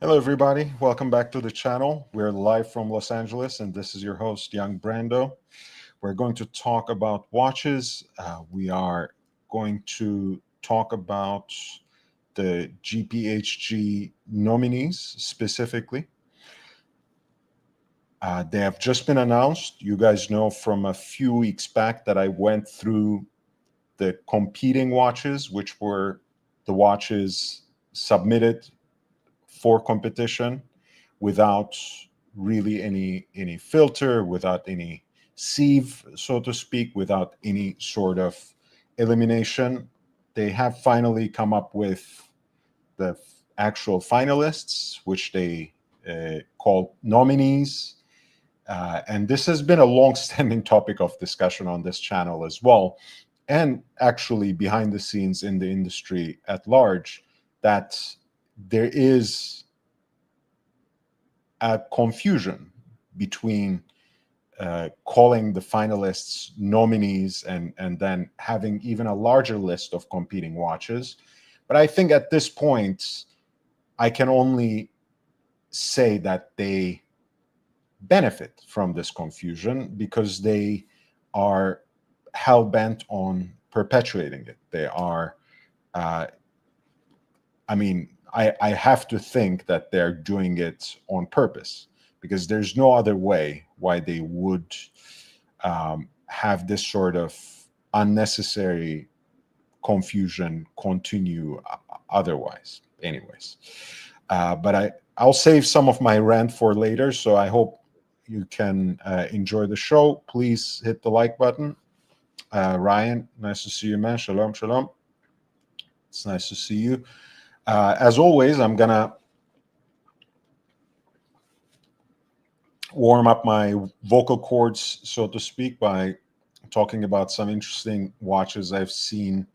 Hello, everybody. Welcome back to the channel. We're live from Los Angeles, and this is your host, Young Brando. We're going to talk about watches. We are going to talk about the GPHG nominees specifically. They have just been announced. You guys know from a few weeks back that I went through the competing watches, which were the watches submitted for competition without really any filter, without any sieve, so to speak, without any sort of elimination. They have finally come up with the actual finalists, which they call nominees. And this has been a long-standing topic of discussion on this channel as well, and actually behind the scenes in the industry at large, that there is a confusion between calling the finalists nominees and then having even a larger list of competing watches. But I think at this point, I can only say that they benefit from this confusion because they are hell bent on perpetuating it. They are, I have to think that they're doing it on purpose because there's no other way why they would have this sort of unnecessary confusion continue otherwise. Anyways, but I'll save some of my rant for later. So I hope you can enjoy the show. Please hit the like button. Ryan, nice to see you, man. Shalom, shalom. It's nice to see you. As always, I'm gonna warm up my vocal cords, so to speak, by talking about some interesting watches I've seen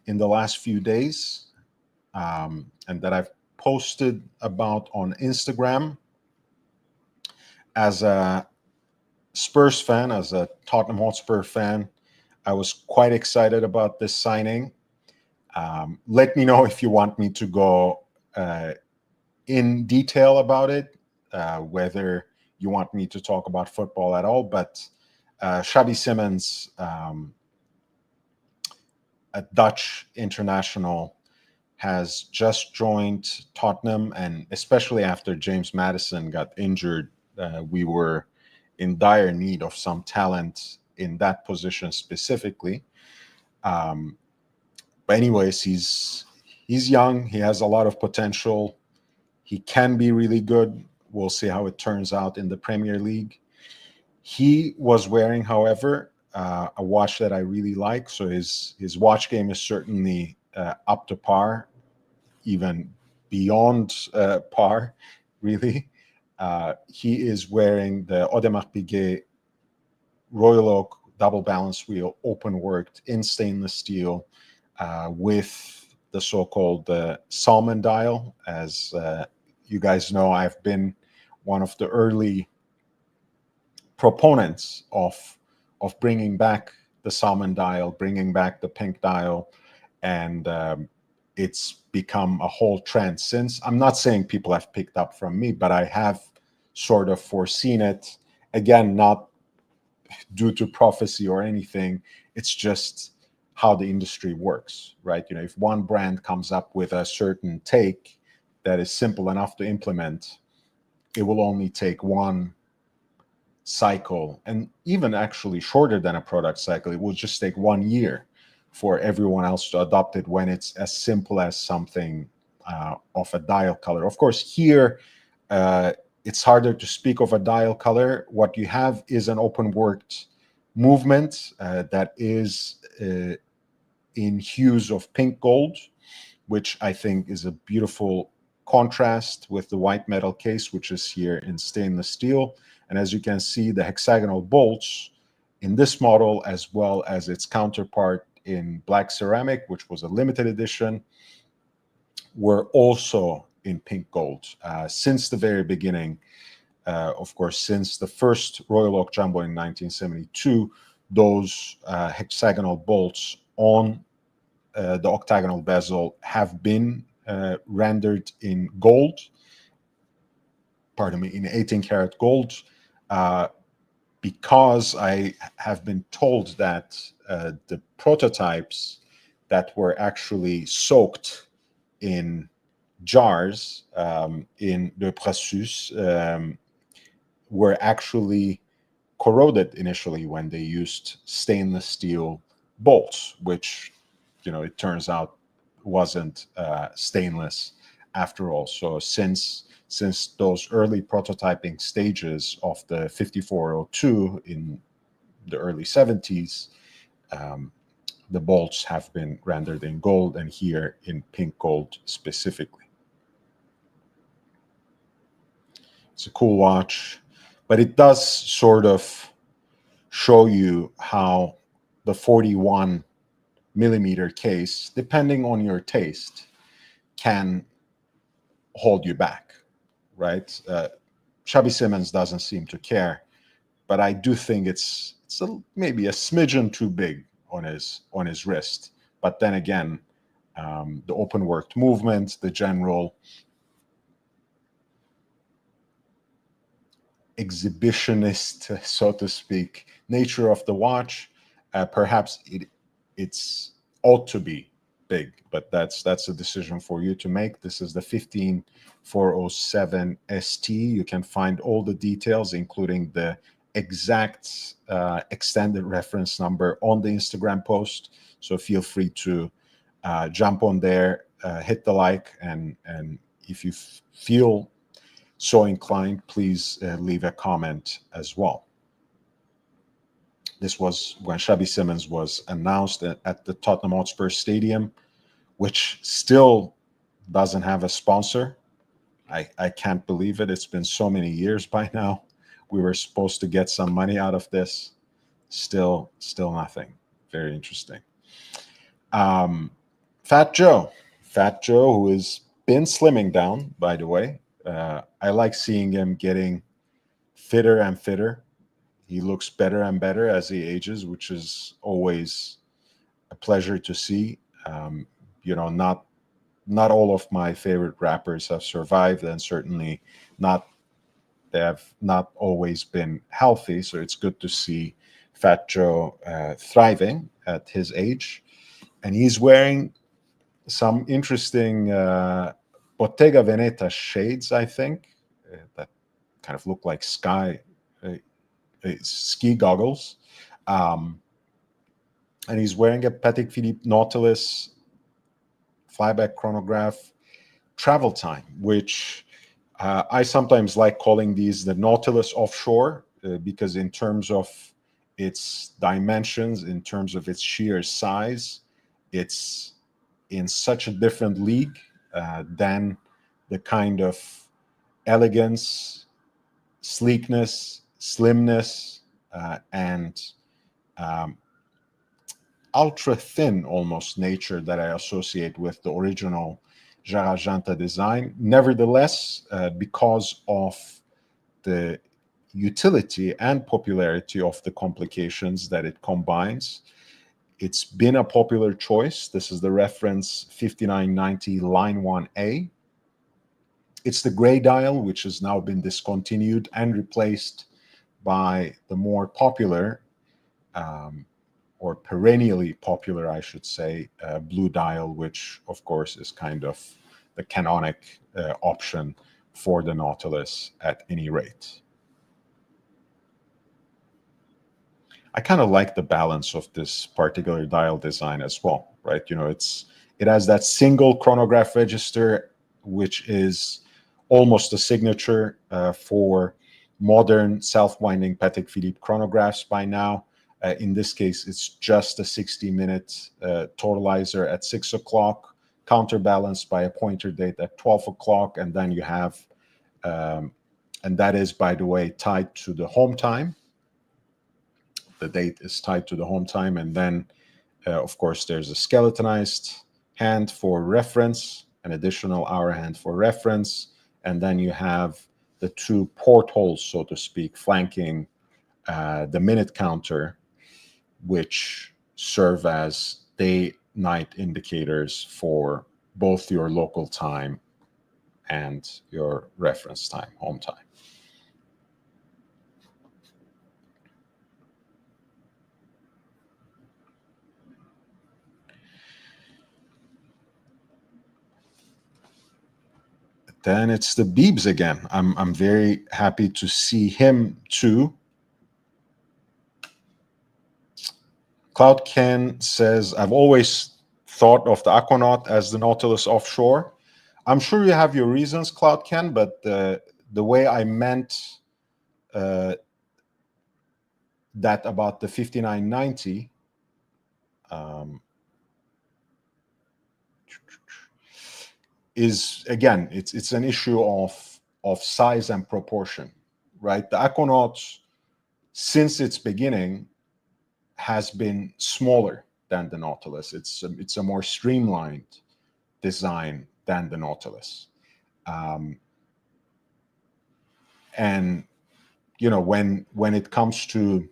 in the last few days, and that I've posted about on Instagram. As a Spurs fan, as a Tottenham Hotspur fan, I was quite excited about this signing. Let me know if you want me to go in detail about it, whether you want me to talk about football at all. But Xabi Simons, a Dutch international, has just joined Tottenham, and especially after James Maddison got injured, we were in dire need of some talent in that position specifically. But anyways, he's young. He has a lot of potential. He can be really good. We'll see how it turns out in the Premier League. He was wearing, however, a watch that I really like. So his watch game is certainly up to par, even beyond par, really. He is wearing the Audemars Piguet Royal Oak double balance wheel, open worked in stainless steel, with the so-called salmon dial. As you guys know, I've been one of the early proponents of bringing back the salmon dial, bringing back the pink dial, and it's become a whole trend since. I'm not saying people have picked up from me, but I have sort of foreseen it. Again, not due to prophecy or anything. It's just how the industry works, right? You know, if one brand comes up with a certain take that is simple enough to implement, it will only take one cycle, and even actually shorter than a product cycle. It will just take 1 year for everyone else to adopt it when it's as simple as something of a dial color. Of course, here it's harder to speak of a dial color. What you have is an open worked movement that is in hues of pink gold, which I think is a beautiful contrast with the white metal case, which is here in stainless steel. And as you can see, the hexagonal bolts in this model, as well as its counterpart in black ceramic, which was a limited edition, were also in pink gold since the very beginning. Of course, since the first Royal Oak Jumbo in 1972, those hexagonal bolts on the octagonal bezel have been rendered in gold. pardon me, in 18 karat gold, because I have been told that the prototypes that were actually soaked in jars in Le Processus were actually corroded initially when they used stainless steel bolts, which, it turns out wasn't stainless after all. So since those early prototyping stages of the 5402 in the early 70s, the bolts have been rendered in gold, and here in pink gold specifically. It's a cool watch, but it does sort of show you how the 41 millimeter case, depending on your taste, can hold you back, right? Shabby Simmons doesn't seem to care, but I do think it's maybe a smidgen too big on his wrist. But then again, the open worked movement, the general exhibitionist, so to speak, nature of the watch, perhaps it's ought to be big, but that's a decision for you to make. This is the 15407 ST. You can find all the details, including the exact extended reference number, on the Instagram post. So feel free to jump on there, hit the like, and if you feel so inclined, please leave a comment as well. This was when Shabby Simmons was announced at the Tottenham Hotspur Stadium, which still doesn't have a sponsor. I can't believe it. It's been so many years by now. We were supposed to get some money out of this. Still nothing. Very interesting. Fat Joe, who has been slimming down, by the way. I like seeing him getting fitter and fitter. He looks better and better as he ages, which is always a pleasure to see. Not all of my favorite rappers have survived, and certainly they have not always been healthy. So it's good to see Fat Joe thriving at his age. And he's wearing some interesting Bottega Veneta shades, I think, that kind of look like ski goggles. And he's wearing a Patek Philippe Nautilus flyback chronograph travel time, which I sometimes like calling these the Nautilus offshore, because in terms of its dimensions, in terms of its sheer size, it's in such a different league than the kind of elegance, sleekness, slimness, and ultra thin almost nature that I associate with the original Jarajanta design. Nevertheless, because of the utility and popularity of the complications that it combines, it's been a popular choice. This is the reference 5990 line 1A. It's the gray dial, which has now been discontinued and replaced by the more popular, or perennially popular, I should say, blue dial, which of course is kind of the canonic option for the Nautilus at any rate. I kind of like the balance of this particular dial design as well, right? It has that single chronograph register, which is almost a signature for modern self-winding Patek Philippe chronographs by now. In this case, it's just a 60-minute totalizer at 6 o'clock, counterbalanced by a pointer date at 12 o'clock, and then you have, and that is, by the way, tied to the home time. The date is tied to the home time, and then, of course, there's a skeletonized hand for reference, an additional hour hand for reference, and then you have the two portholes, so to speak, flanking the minute counter, which serve as day-night indicators for both your local time and your reference time, home time. Then it's the Beebs again. I'm very happy to see him too. Cloud Ken says, I've always thought of the Aquanaut as the Nautilus offshore. I'm sure you have your reasons, Cloud Ken, but the way I meant that about the 5990 is, again, it's an issue of size and proportion, right? The Aquanaut, since its beginning, has been smaller than the Nautilus. It's a more streamlined design than the Nautilus. And when it comes to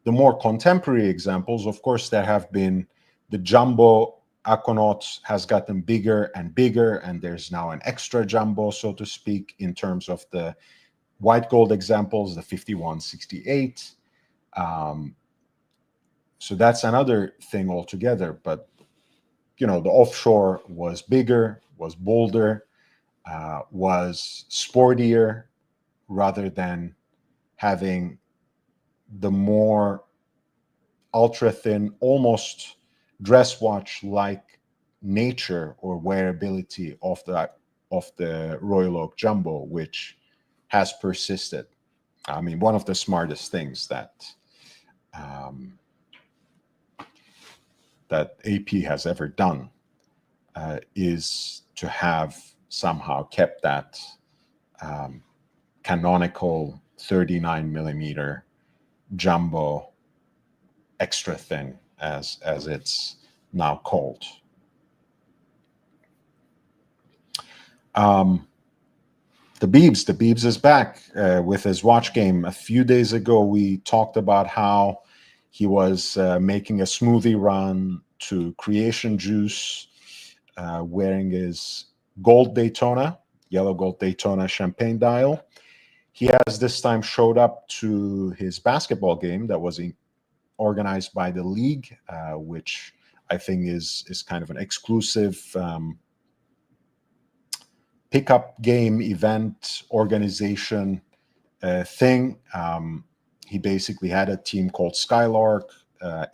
the more contemporary examples, of course, there have been the jumbo Aquanaut has gotten bigger and bigger, and there's now an extra jumbo, so to speak, in terms of the white gold examples, the 5168. So that's another thing altogether. But the offshore was bigger, was bolder, was sportier, rather than having the more ultra thin, almost dress watch like nature or wearability of the Royal Oak Jumbo, which has persisted. I mean, one of the smartest things that AP has ever done is to have somehow kept that canonical 39 millimeter jumbo extra thin, as it's now called. The Beebs is back with his watch game. A few days ago, we talked about how he was making a smoothie run to Creation Juice, wearing his gold Daytona, yellow gold Daytona champagne dial. He has this time showed up to his basketball game that was organized by the league, which I think is kind of an exclusive pickup game event organization thing. He basically had a team called Skylark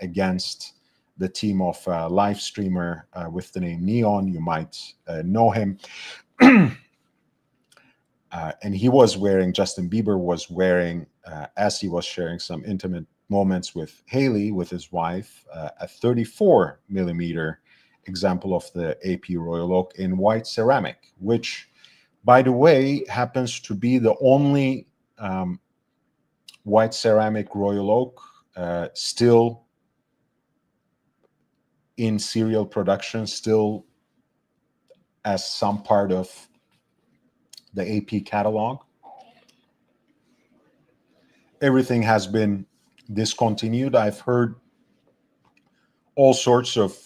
against the team of live streamer with the name Neon. You might know him. And Justin Bieber was wearing, as he was sharing some intimate moments with Haley, with his wife, a 34 millimeter example of the AP Royal Oak in white ceramic, which, by the way, happens to be the only white ceramic Royal Oak still in serial production, still as some part of the AP catalog. Everything has been discontinued. I've heard all sorts of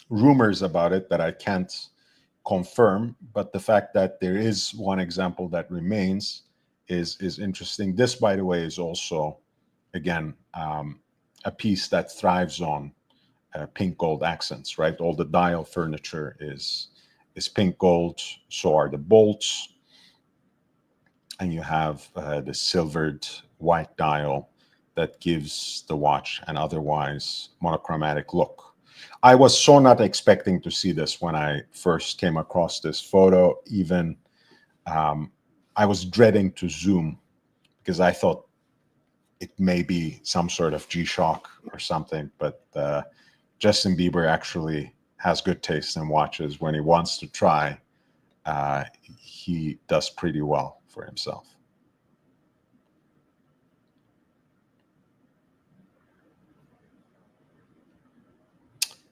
rumors about it that I can't confirm, but the fact that there is one example that remains is interesting. This, by the way, is also, again, a piece that thrives on pink gold accents, right? All the dial furniture is pink gold, so are the bolts, and you have the silvered white dial that gives the watch an otherwise monochromatic look. I was so not expecting to see this when I first came across this photo. Even I was dreading to zoom because I thought it may be some sort of G-Shock or something, but Justin Bieber actually has good taste in watches. When he wants to try, he does pretty well for himself.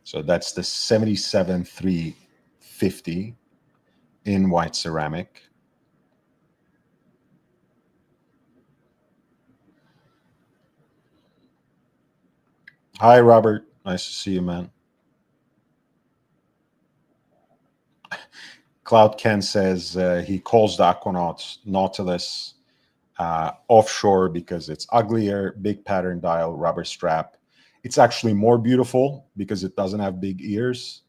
So that's the 77-350 in white ceramic. Hi, Robert. Nice to see you, man. Cloud Ken says he calls the Aquanaut Nautilus offshore because it's uglier, big pattern dial, rubber strap. It's actually more beautiful because it doesn't have big ears.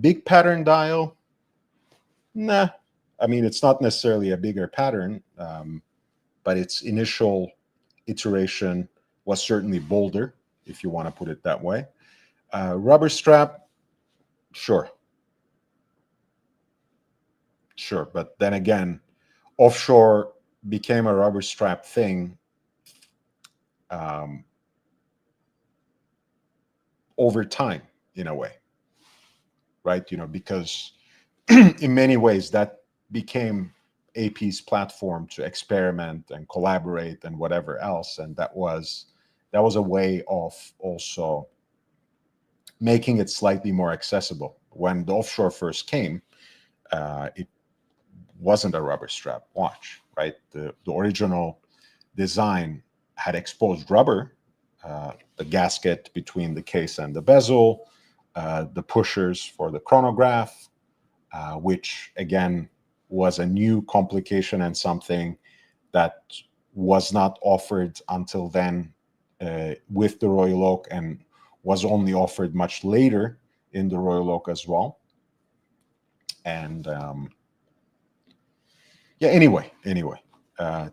Big pattern dial, nah. I mean, it's not necessarily a bigger pattern, but its initial iteration was certainly bolder, if you want to put it that way. Rubber strap, sure. Sure, but then again, offshore became a rubber strap thing over time, in a way, right? Because in many ways that became AP's platform to experiment and collaborate and whatever else, and that was a way of also making it slightly more accessible. When the offshore first came, it wasn't a rubber strap watch, right? The original design had exposed rubber, the gasket between the case and the bezel, the pushers for the chronograph, which again was a new complication and something that was not offered until then with the Royal Oak, and was only offered much later in the Royal Oak as well. And yeah, anyway,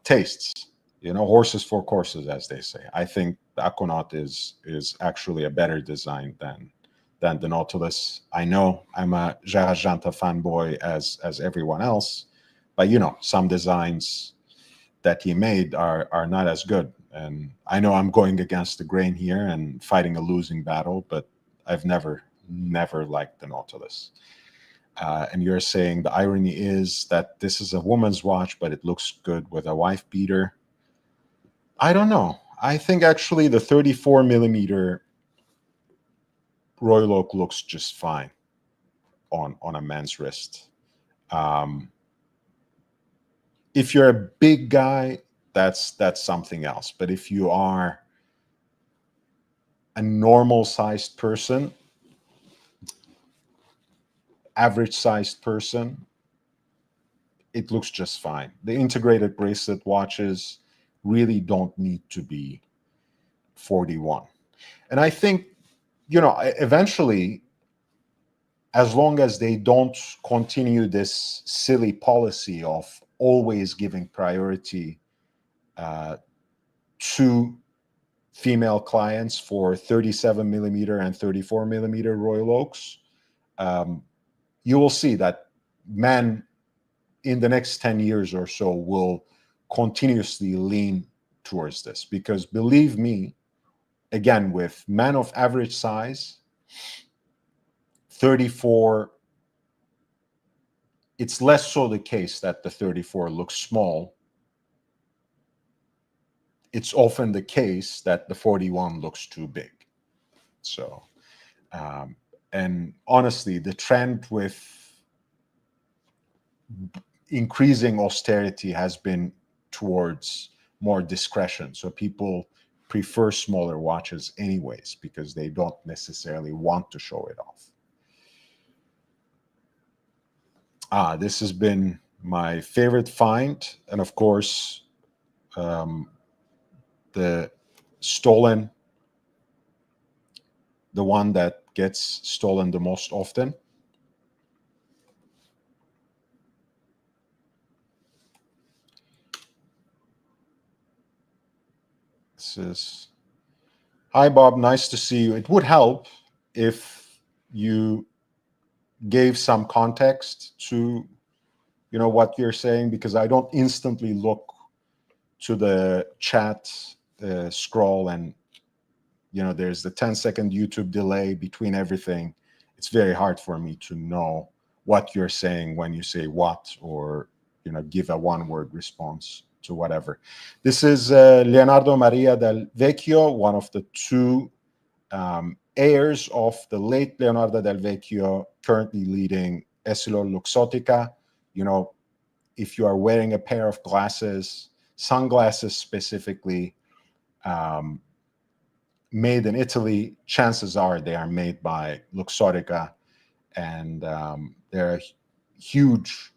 tastes. Horses for courses, as they say. I think the Aquanaut is actually a better design than the Nautilus. I know I'm a Gerard Janta fanboy as everyone else, but some designs that he made are not as good. And I know I'm going against the grain here and fighting a losing battle, but I've never liked the Nautilus. And you're saying the irony is that this is a woman's watch, but it looks good with a wife beater. I don't know. I think actually the 34 millimeter Royal Oak looks just fine on a man's wrist. If you're a big guy, that's something else. But if you are a normal sized person, average sized person, it looks just fine. The integrated bracelet watches really don't need to be 41. And I think, eventually, as long as they don't continue this silly policy of always giving priority to female clients for 37 millimeter and 34 millimeter Royal Oaks, you will see that men in the next 10 years or so will continuously lean towards this. Because believe me, again, with men of average size, 34, it's less so the case that the 34 looks small. It's often the case that the 41 looks too big. So, and honestly, the trend with increasing austerity has been towards more discretion. So people prefer smaller watches anyways, because they don't necessarily want to show it off. This has been my favorite find. And of course, the stolen, the one that gets stolen the most often. This is, hi Bob, nice to see you. It would help if you gave some context to what you're saying, because I don't instantly look to the chat scroll, and there's the 10-second YouTube delay between everything. It's very hard for me to know what you're saying when you say what, or give a one-word response to whatever. This is Leonardo Maria del Vecchio, one of the two heirs of the late Leonardo del Vecchio, currently leading Essilor Luxottica. If you are wearing a pair of glasses, sunglasses specifically, made in Italy, chances are they are made by Luxottica, and they're huge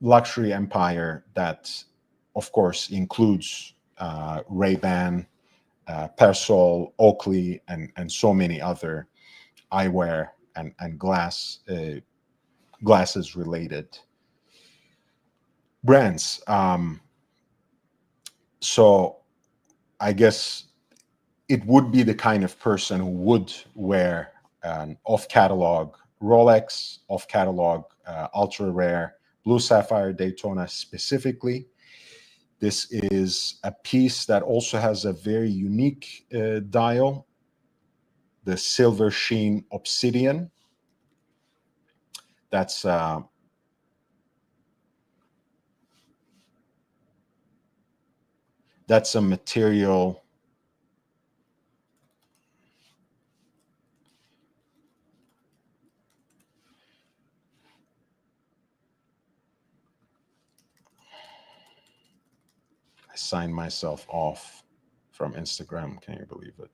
luxury empire that, of course, includes Ray-Ban, Persol, Oakley, and so many other eyewear and glasses related brands. So I guess it would be the kind of person who would wear an off-catalog Rolex, off-catalog ultra rare blue sapphire Daytona specifically. This is a piece that also has a very unique dial, the silver sheen obsidian. That's a material I signed myself off from Instagram. Can you believe it?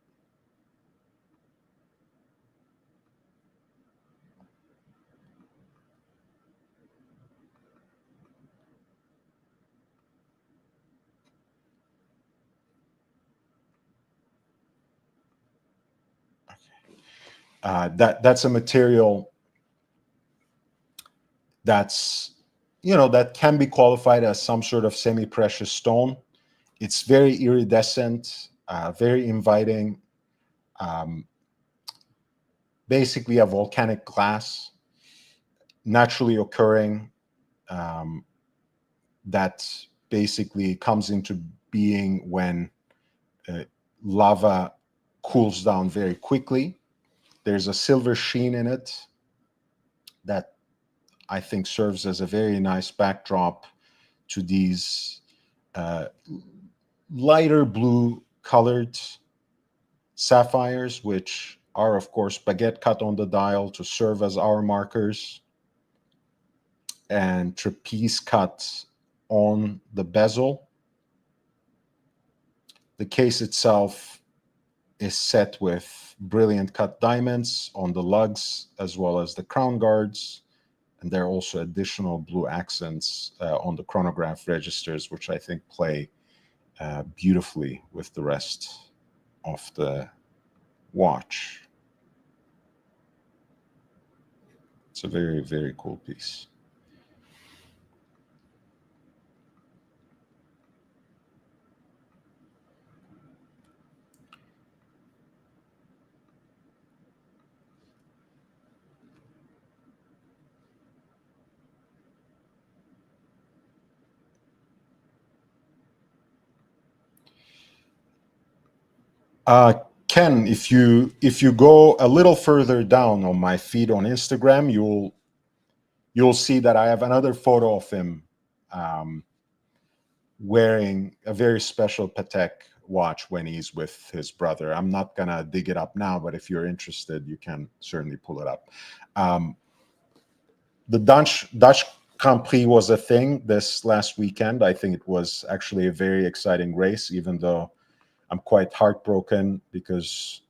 That's a material that's, that can be qualified as some sort of semi-precious stone. It's very iridescent, very inviting, basically a volcanic glass, naturally occurring, that basically comes into being when lava cools down very quickly. There's a silver sheen in it that I think serves as a very nice backdrop to these lighter blue colored sapphires, which are, of course, baguette cut on the dial to serve as hour markers, and trapeze cut on the bezel. The case itself is set with brilliant cut diamonds on the lugs as well as the crown guards. And there are also additional blue accents on the chronograph registers, which I think play beautifully with the rest of the watch. It's a very, very cool piece. Ken, if you go a little further down on my feed on Instagram, you'll see that I have another photo of him wearing a very special Patek watch when he's with his brother. I'm not gonna dig it up now, but if you're interested, you can certainly pull it up. The Dutch Grand Prix was a thing this last weekend. I think it was actually a very exciting race, even though I'm quite heartbroken because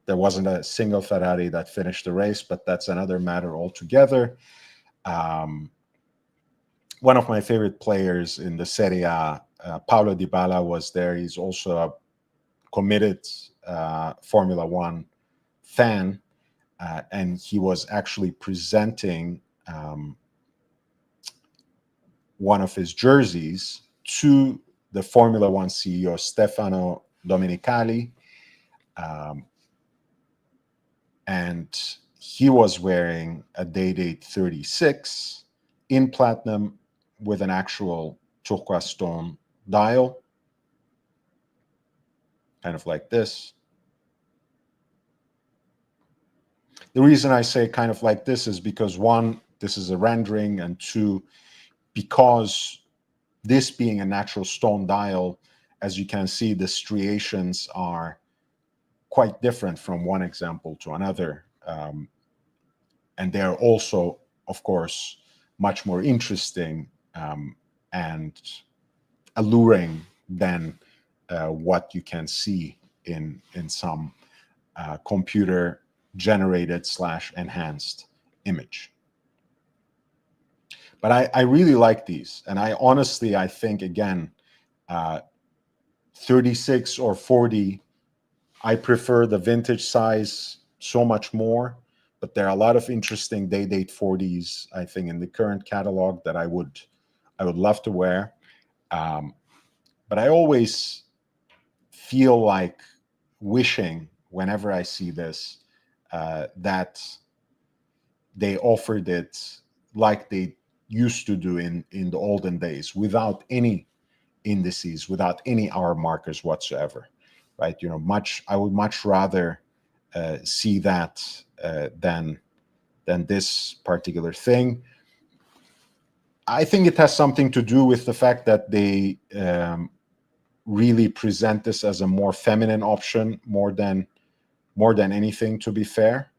there wasn't a single Ferrari that finished the race, but that's another matter altogether. One of my favorite players in the Serie A, Paulo Dybala, was there. He's also a committed Formula One fan, and he was actually presenting one of his jerseys to the Formula One CEO, Stefano Domenicali, and he was wearing a Day-Date 36 in platinum with an actual turquoise stone dial, kind of like this. The reason I say kind of like this is because, one, this is a rendering, and two, because this being a natural stone dial, as you can see, the striations are quite different from one example to another. And they're also, of course, much more interesting and alluring than what you can see in some computer generated / enhanced image. But I really like these. And I think, again, 36 or 40, I prefer the vintage size so much more. But there are a lot of interesting day date 40s, I think, in the current catalog that I would love to wear. But I always feel like wishing, whenever I see this, that they offered it like they used to do in the olden days, without any indices, without any hour markers whatsoever, right? I would much rather see that than this particular thing. I think it has something to do with the fact that they really present this as a more feminine option, more than anything, to be fair.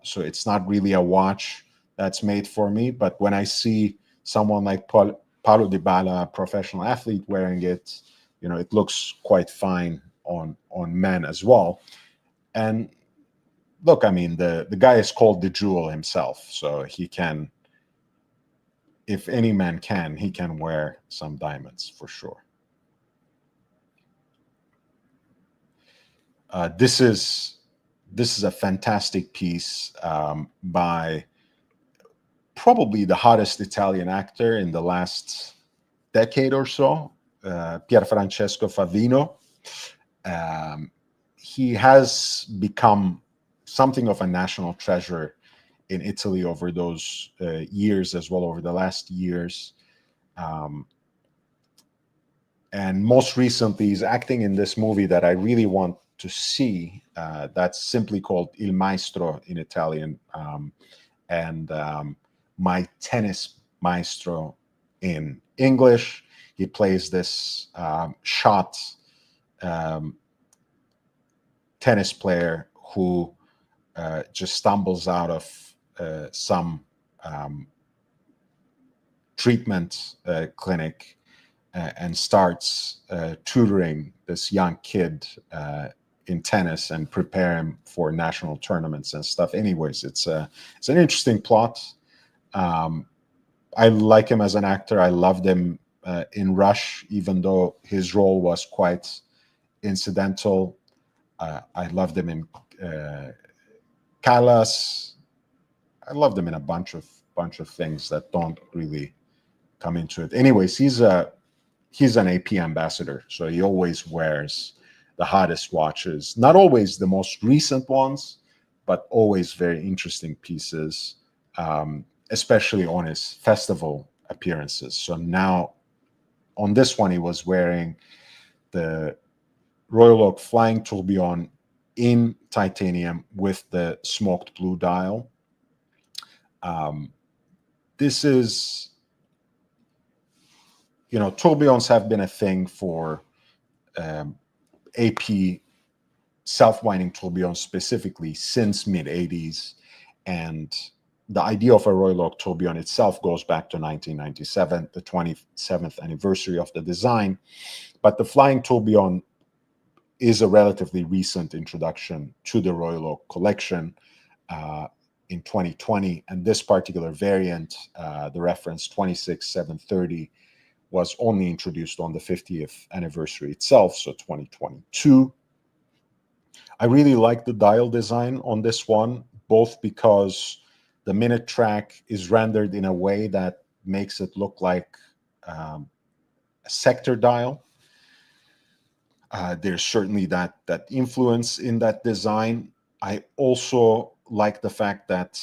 So it's not really a watch that's made for me. But when I see someone like Paulo Dybala, a professional athlete, wearing it, it looks quite fine on men as well. And look, I mean, the guy is called the Jewel himself, so he can, if any man can, he can wear some diamonds for sure. This is a fantastic piece by probably the hottest Italian actor in the last decade or so, Pierfrancesco Favino. He has become something of a national treasure in Italy over those years as well, over the last years. And most recently, he's acting in this movie that I really want to see. That's simply called Il Maestro in Italian, and My Tennis Maestro in English. He plays this shot tennis player who just stumbles out of some treatment clinic and starts tutoring this young kid in tennis and prepare him for national tournaments and stuff. Anyways, it's an interesting plot. I like him as an actor. I loved him in Rush, even though his role was quite incidental. I loved him in Callas. I loved him in a bunch of things that don't really come into it. Anyways, he's an AP ambassador, so he always wears the hottest watches. Not always the most recent ones, but always very interesting pieces, especially on his festival appearances. So now, on this one, he was wearing the Royal Oak Flying Tourbillon in titanium with the smoked blue dial. This is, tourbillons have been a thing for AP self-winding tourbillons specifically since mid-80s. And the idea of a Royal Oak tourbillon itself goes back to 1997, the 27th anniversary of the design. But the Flying Tourbillon is a relatively recent introduction to the Royal Oak collection in 2020. And this particular variant, the reference 26730, was only introduced on the 50th anniversary itself, so 2022. I really like the dial design on this one, both because the minute track is rendered in a way that makes it look like a sector dial. There's certainly that influence in that design. I also like the fact that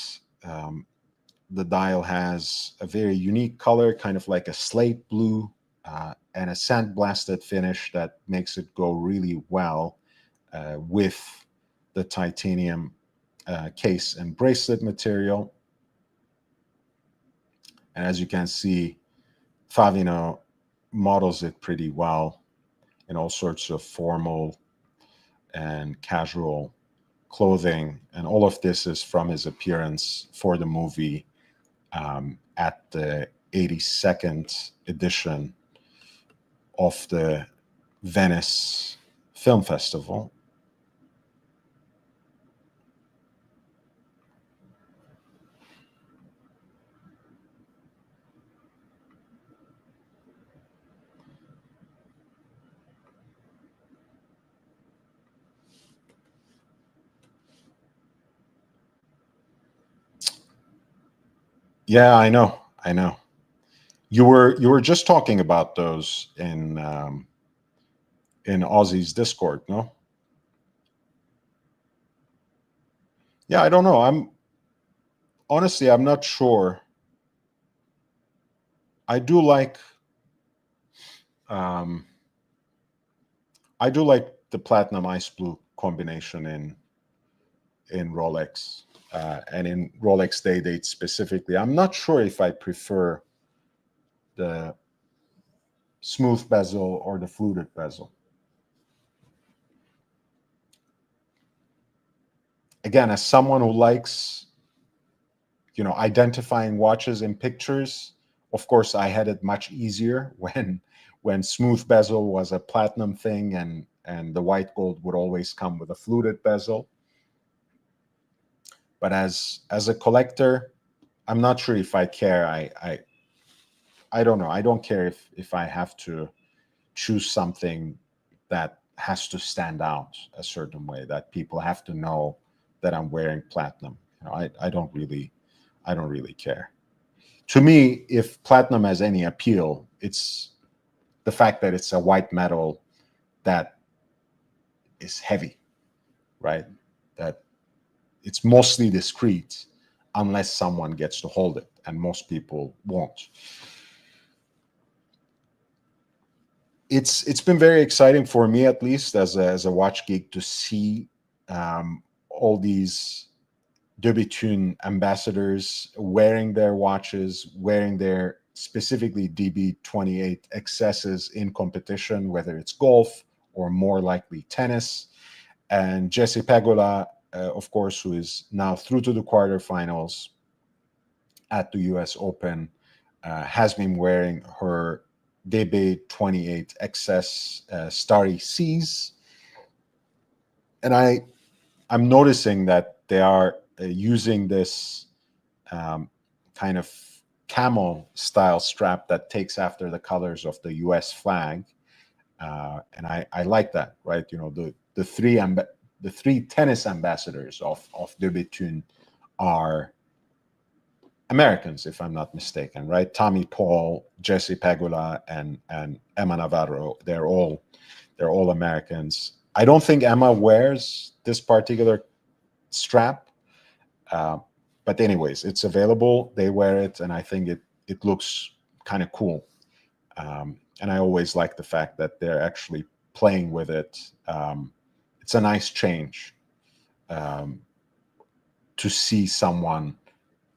the dial has a very unique color, kind of like a slate blue, and a sandblasted finish that makes it go really well with the titanium case and bracelet material. And as you can see, Favino models it pretty well in all sorts of formal and casual clothing. And all of this is from his appearance for the movie at the 82nd edition of the Venice Film Festival. Yeah, I know. I know. You were just talking about those in Aussie's Discord, no? Yeah, I don't know. I'm not sure. I do like um, I do like the platinum ice blue combination in Rolex and in Rolex Day Date specifically. I'm not sure if I prefer the smooth bezel or the fluted bezel. Again, as someone who likes, identifying watches in pictures, of course, I had it much easier when smooth bezel was a platinum thing, and the white gold would always come with a fluted bezel. But as a collector, I'm not sure if I care. I don't know. I don't care if I have to choose something that has to stand out a certain way, that people have to know that I'm wearing platinum. I don't really care. To me, if platinum has any appeal, it's the fact that it's a white metal that is heavy, right? That it's mostly discreet unless someone gets to hold it, and most people won't. It's been very exciting for me, at least as a watch geek, to see all these Debitune ambassadors wearing their watches, wearing their specifically DB28 excesses in competition, whether it's golf or more likely tennis. And Jessie Pegula, of course, who is now through to the quarterfinals at the US Open, has been wearing her DB28 XS Starry Seas. And I'm noticing that they are using this kind of camel style strap that takes after the colors of the US flag. And I like that, right? The three tennis ambassadors of Debitune are Americans, if I'm not mistaken, right? Tommy Paul, Jessie Pegula, and Emma Navarro. They're all Americans. I don't think Emma wears this particular strap, uh, but anyways, it's available. They wear it, and I think it looks kind of cool. And I always like the fact that they're actually playing with it. It's a nice change um, to see someone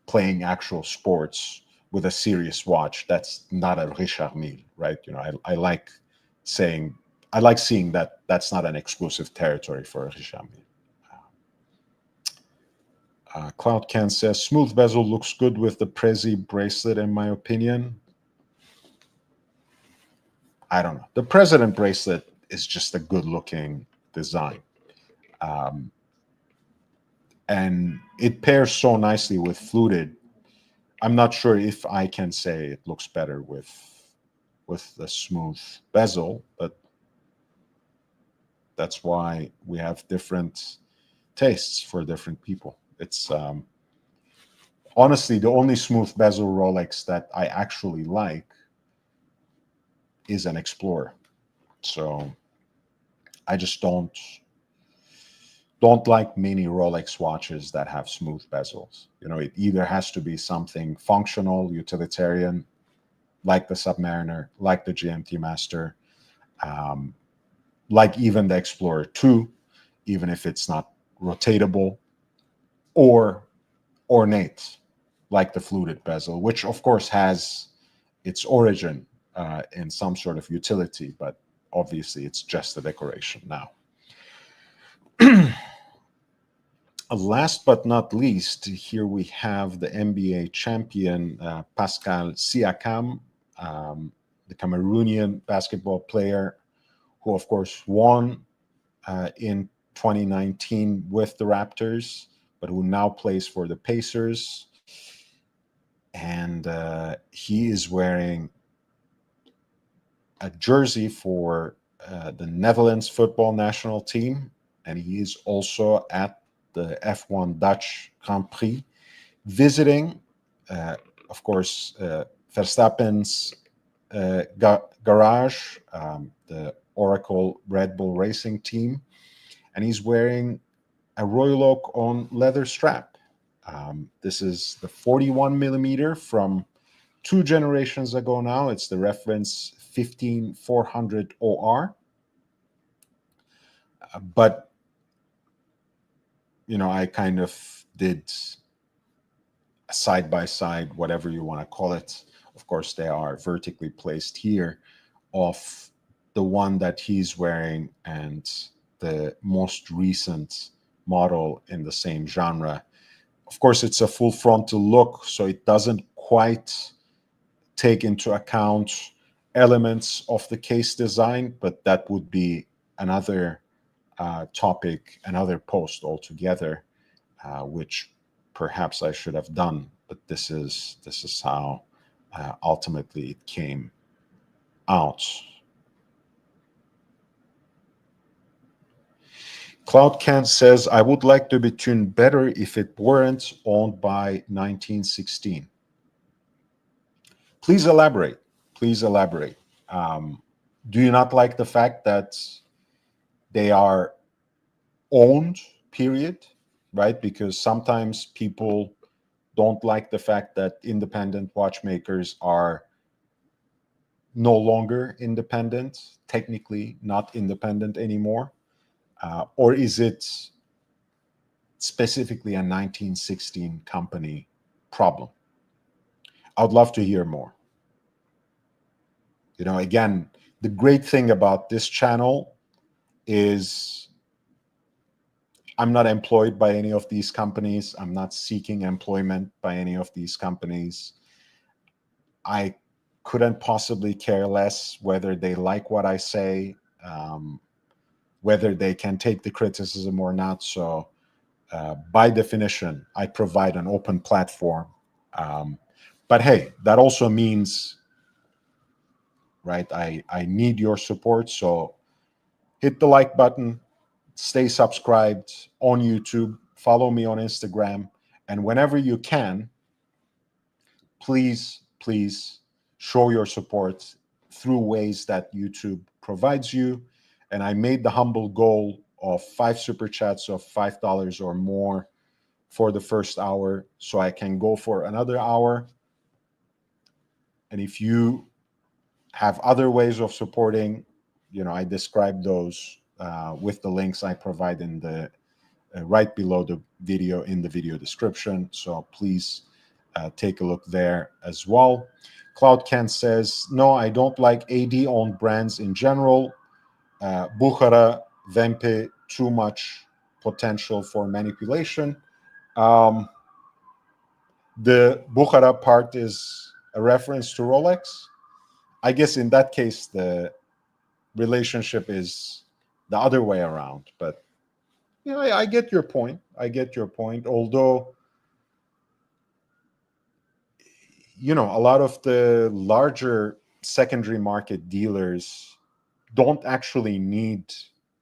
playing actual sports with a serious watch that's not a Richard Mille, right? I like saying, I like seeing that that's not an exclusive territory for Richard Mille. Cloud Can says smooth bezel looks good with the Prezi bracelet, in my opinion. I don't know. The President bracelet is just a good looking design. Um, and it pairs so nicely with fluted. I'm not sure if I can say it looks better with the smooth bezel, but that's why we have different tastes for different people. It's honestly the only smooth bezel Rolex that I actually like is an Explorer. So I just don't like many Rolex watches that have smooth bezels. It either has to be something functional, utilitarian, like the Submariner, like the GMT Master, um, like even the Explorer 2, even if it's not rotatable, or ornate, like the fluted bezel, which of course has its origin in some sort of utility, but obviously it's just a decoration now. Last but not least, here we have the NBA champion Pascal Siakam, the Cameroonian basketball player who, of course, won in 2019 with the Raptors, but who now plays for the Pacers. And he is wearing a jersey for the Netherlands football national team, and he is also at the F1 Dutch Grand Prix visiting of course, Verstappen's garage, the Oracle Red Bull Racing team, and he's wearing a Royal Oak on leather strap. This is the 41 millimeter from 2 generations ago now. It's the reference 15400 OR. But, I kind of did a side by side, whatever you want to call it. Of course, they are vertically placed here of the one that he's wearing and the most recent model in the same genre. Of course, it's a full frontal look, so it doesn't quite take into account elements of the case design, but that would be another topic, another post altogether, which perhaps I should have done. But this is how ultimately it came out. CloudCan says, I would like to be tuned better if it weren't owned by 1916. Please elaborate. Please elaborate. Do you not like the fact that they are owned, period, right? Because sometimes people don't like the fact that independent watchmakers are no longer independent, technically not independent anymore. Or is it specifically a 1916 company problem? I would love to hear more. Again, the great thing about this channel is I'm not employed by any of these companies. I'm not seeking employment by any of these companies. I couldn't possibly care less whether they like what I say, whether they can take the criticism or not. So by definition, I provide an open platform. But hey, that also means, right, I need your support. So hit the like button, stay subscribed on YouTube, follow me on Instagram, and whenever you can, please show your support through ways that YouTube provides you. And I made the humble goal of 5 super chats of $5 or more for the first hour, so I can go for another hour. And if you have other ways of supporting, I describe those with the links I provide in the right below the video in the video description. So please take a look there as well. CloudCan says, no, I don't like AD-owned brands in general. Bukhara, Vempe, too much potential for manipulation. The Bukhara part is a reference to Rolex. I guess in that case, the relationship is the other way around. But I get your point. I get your point. Although, a lot of the larger secondary market dealers don't actually need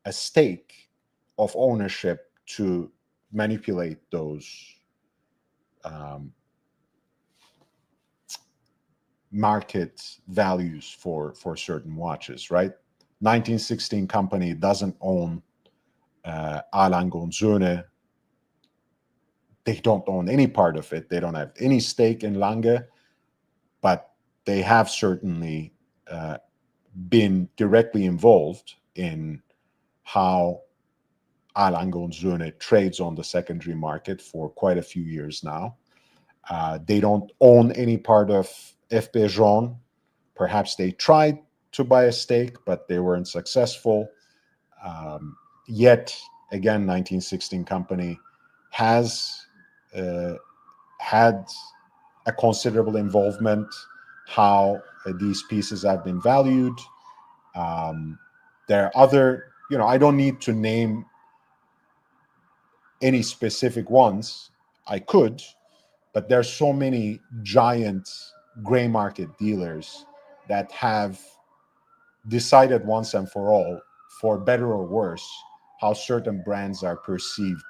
a stake of ownership to manipulate those market values for certain watches, right? 1916 company doesn't own Alan Gonzone. They don't own any part of it. They don't have any stake in Lange, but they have certainly been directly involved in how Alan Gonzone trades on the secondary market for quite a few years now. They don't own any part of FP Jaune. Perhaps they tried to buy a stake, but they weren't successful. Yet, again, 1916 company has had a considerable involvement how these pieces have been valued. There are other, I don't need to name any specific ones. I could, but there's so many giant gray market dealers that have decided once and for all, for better or worse, how certain brands are perceived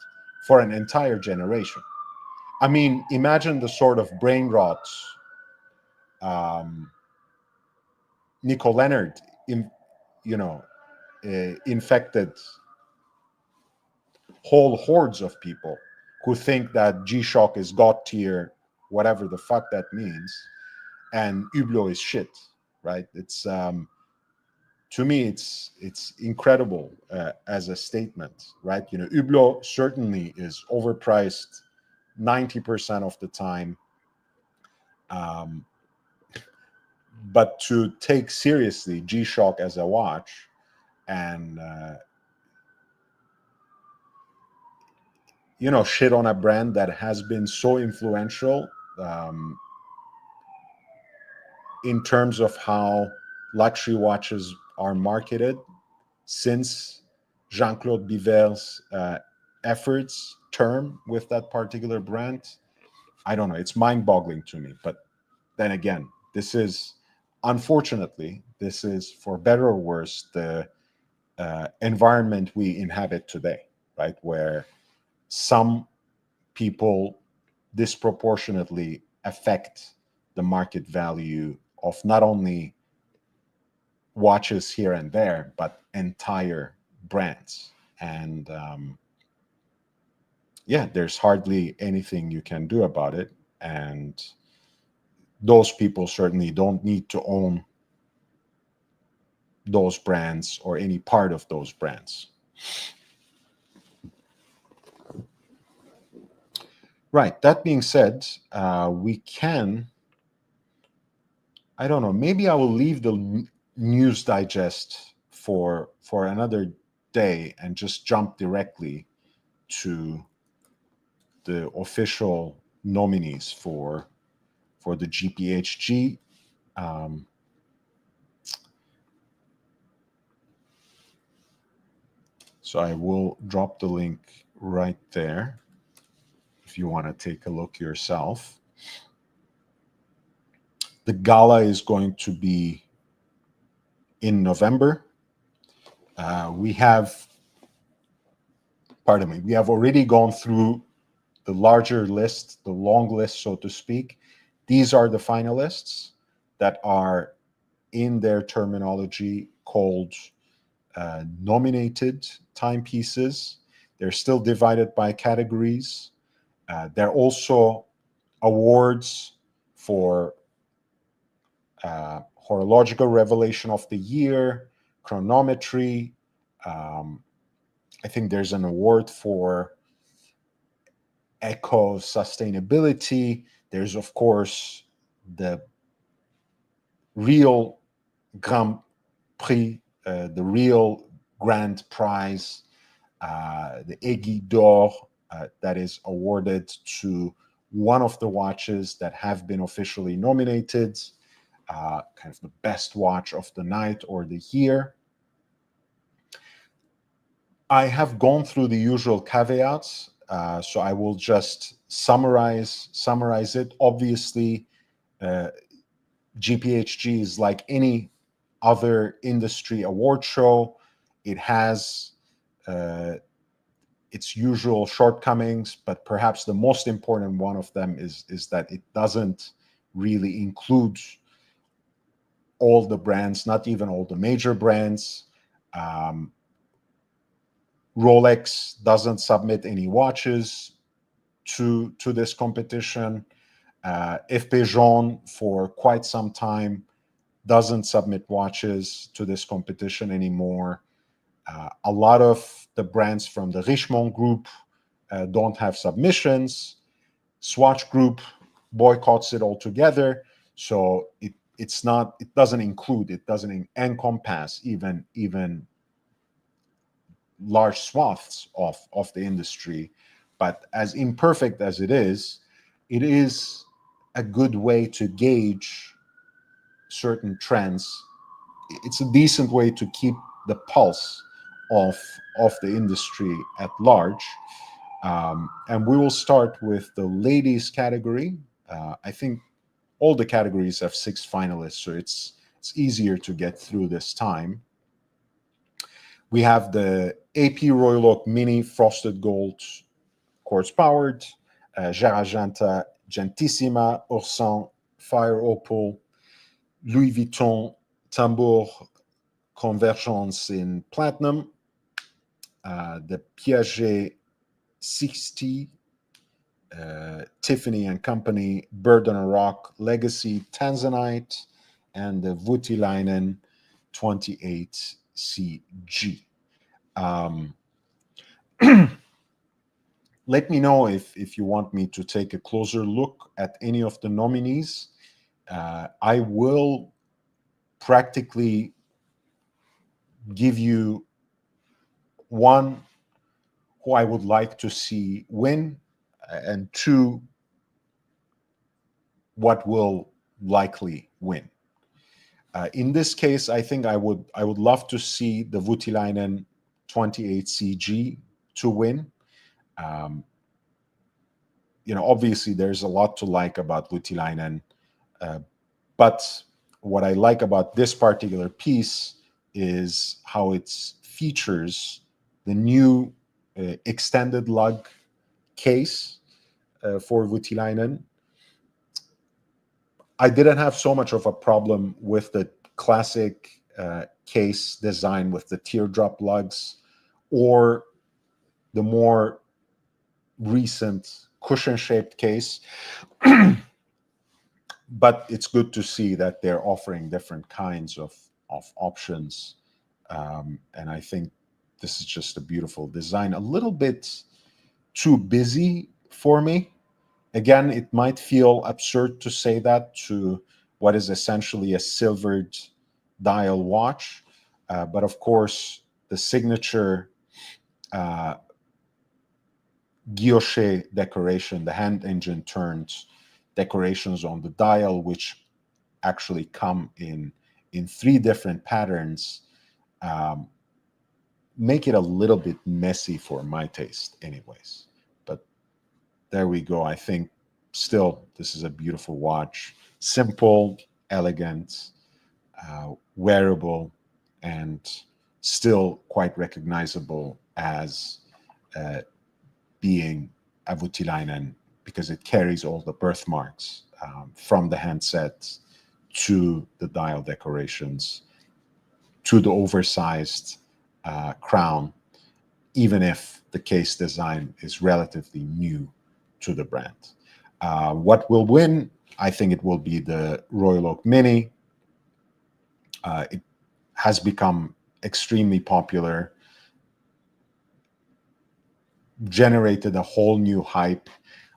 for an entire generation. I mean, imagine the sort of brain rot Nico Leonard, infected whole hordes of people who think that G-Shock is God tier, whatever the fuck that means, and Hublot is shit, right? It's to me, it's incredible as a statement, right? Hublot certainly is overpriced 90% of the time, but to take seriously G-Shock as a watch and shit on a brand that has been so influential in terms of how luxury watches are marketed since Jean-Claude Biver's efforts term with that particular brand. I don't know. It's mind-boggling to me. But then again, unfortunately, this is, for better or worse, the environment we inhabit today, right? Where some people disproportionately affect the market value of not only watches here and there, but entire brands. And there's hardly anything you can do about it. And those people certainly don't need to own those brands or any part of those brands. Right. That being said, we can, I don't know, maybe I will leave the news digest for another day and just jump directly to the official nominees for the GPHG. So I will drop the link right there if you want to take a look yourself. The gala is going to be in November. We have already gone through the larger list, the long list, so to speak. These are the finalists that are, in their terminology, called nominated timepieces. They're still divided by categories. They're also awards for horological revelation of the year, chronometry. I think there's an award for eco sustainability. There's, of course, the real Grand Prix, the real grand prize, the Aiguille d'Or, that is awarded to one of the watches that have been officially nominated, kind of the best watch of the night or the year. I have gone through the usual caveats, so I will just summarize it. Obviously, GPHG is like any other industry award show. It has its usual shortcomings, but perhaps the most important one of them is that it doesn't really include all the brands, not even all the major brands. Rolex doesn't submit any watches to this competition. FP Jaune, for quite some time, doesn't submit watches to this competition anymore. A lot of the brands from the Richemont group don't have submissions. Swatch Group boycotts it altogether. So it doesn't encompass even large swaths of the industry. But as imperfect as it is a good way to gauge certain trends. It's a decent way to keep the pulse of the industry at large. And we will start with the ladies category. I think all the categories have 6 finalists, so it's easier to get through this time. We have the AP Royal Oak Mini Frosted Gold Quartz Powered, Jaraganta Gentissima, Orsan Fire Opal, Louis Vuitton tambour convergence in platinum, the Piaget 60, Tiffany and Company Burden Rock Legacy Tanzanite, and the Voutilainen 28CG. Let me know if you want me to take a closer look at any of the nominees. I will practically give you one, who I would like to see win, and two, what will likely win. In this case, I think I would love to see the Voutilainen 28CG to win. Obviously there's a lot to like about Voutilainen, but what I like about this particular piece is how it features the new extended lug case for Voutilainen. I didn't have so much of a problem with the classic case design with the teardrop lugs, or the more recent cushion-shaped case. But it's good to see that they're offering different kinds of options. And I think this is just a beautiful design. A little bit too busy for me. Again, it might feel absurd to say that to what is essentially a silvered dial watch. But of course, the signature guilloche decoration, the hand engine turned decorations on the dial, which actually come in three different patterns, make it a little bit messy for my taste anyways. But there we go. I think still this is a beautiful watch. Simple, elegant, wearable, and still quite recognizable as being a Voutilainen, because it carries all the birthmarks from the handset to the dial decorations to the oversized crown, even if the case design is relatively new to the brand. What will win? I think it will be the Royal Oak Mini. It has become extremely popular, generated a whole new hype.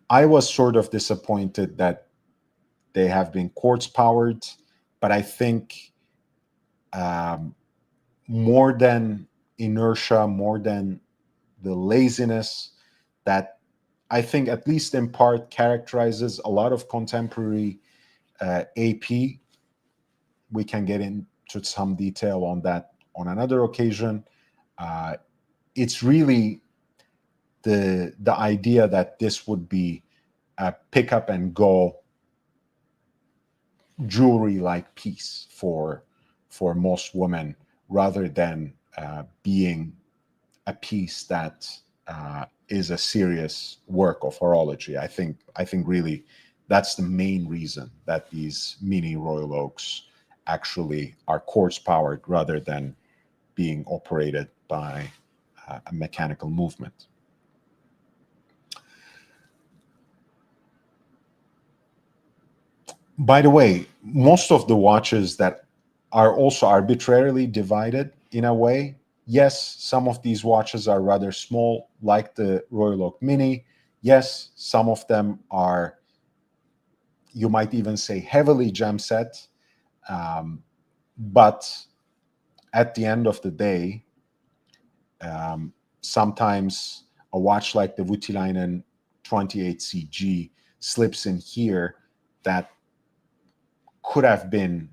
I was sort of disappointed that they have been quartz powered, but I think more than inertia, more than the laziness that I think, at least in part, characterizes a lot of contemporary AP. We can get into some detail on that on another occasion. It's really the idea that this would be a pick up and go jewelry-like piece for most women, rather than being a piece that is a serious work of horology. I think really that's the main reason that these mini Royal Oaks actually are quartz powered rather than being operated by a mechanical movement. By the way, most of the watches that are also arbitrarily divided in a way, yes, some of these watches are rather small, like the Royal Oak Mini. Yes, some of them are, you might even say, heavily gem set. But at the end of the day, sometimes a watch like the Voutilainen 28CG slips in here that could have been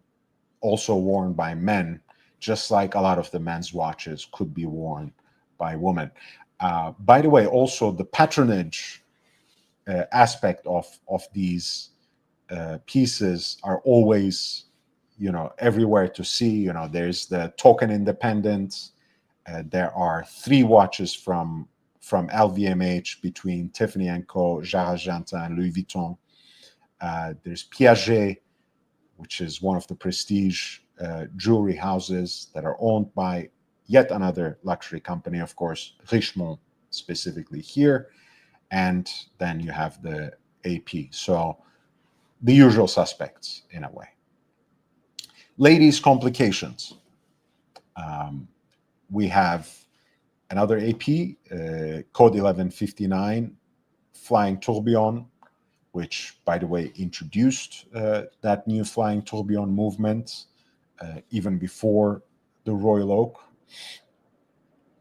also worn by men, just like a lot of the men's watches could be worn by women. By the way, also the patronage aspect of these pieces are always, everywhere to see. There's the token independent. There are 3 watches from LVMH between Tiffany & Co., Zara Argentin, and Louis Vuitton. There's Piaget which is one of the prestige jewelry houses that are owned by yet another luxury company, of course, Richemont specifically here. And then you have the AP. So the usual suspects in a way. Ladies' complications. We have another AP, code 1159, flying tourbillon, which, by the way, introduced that new flying tourbillon movement even before the Royal Oak,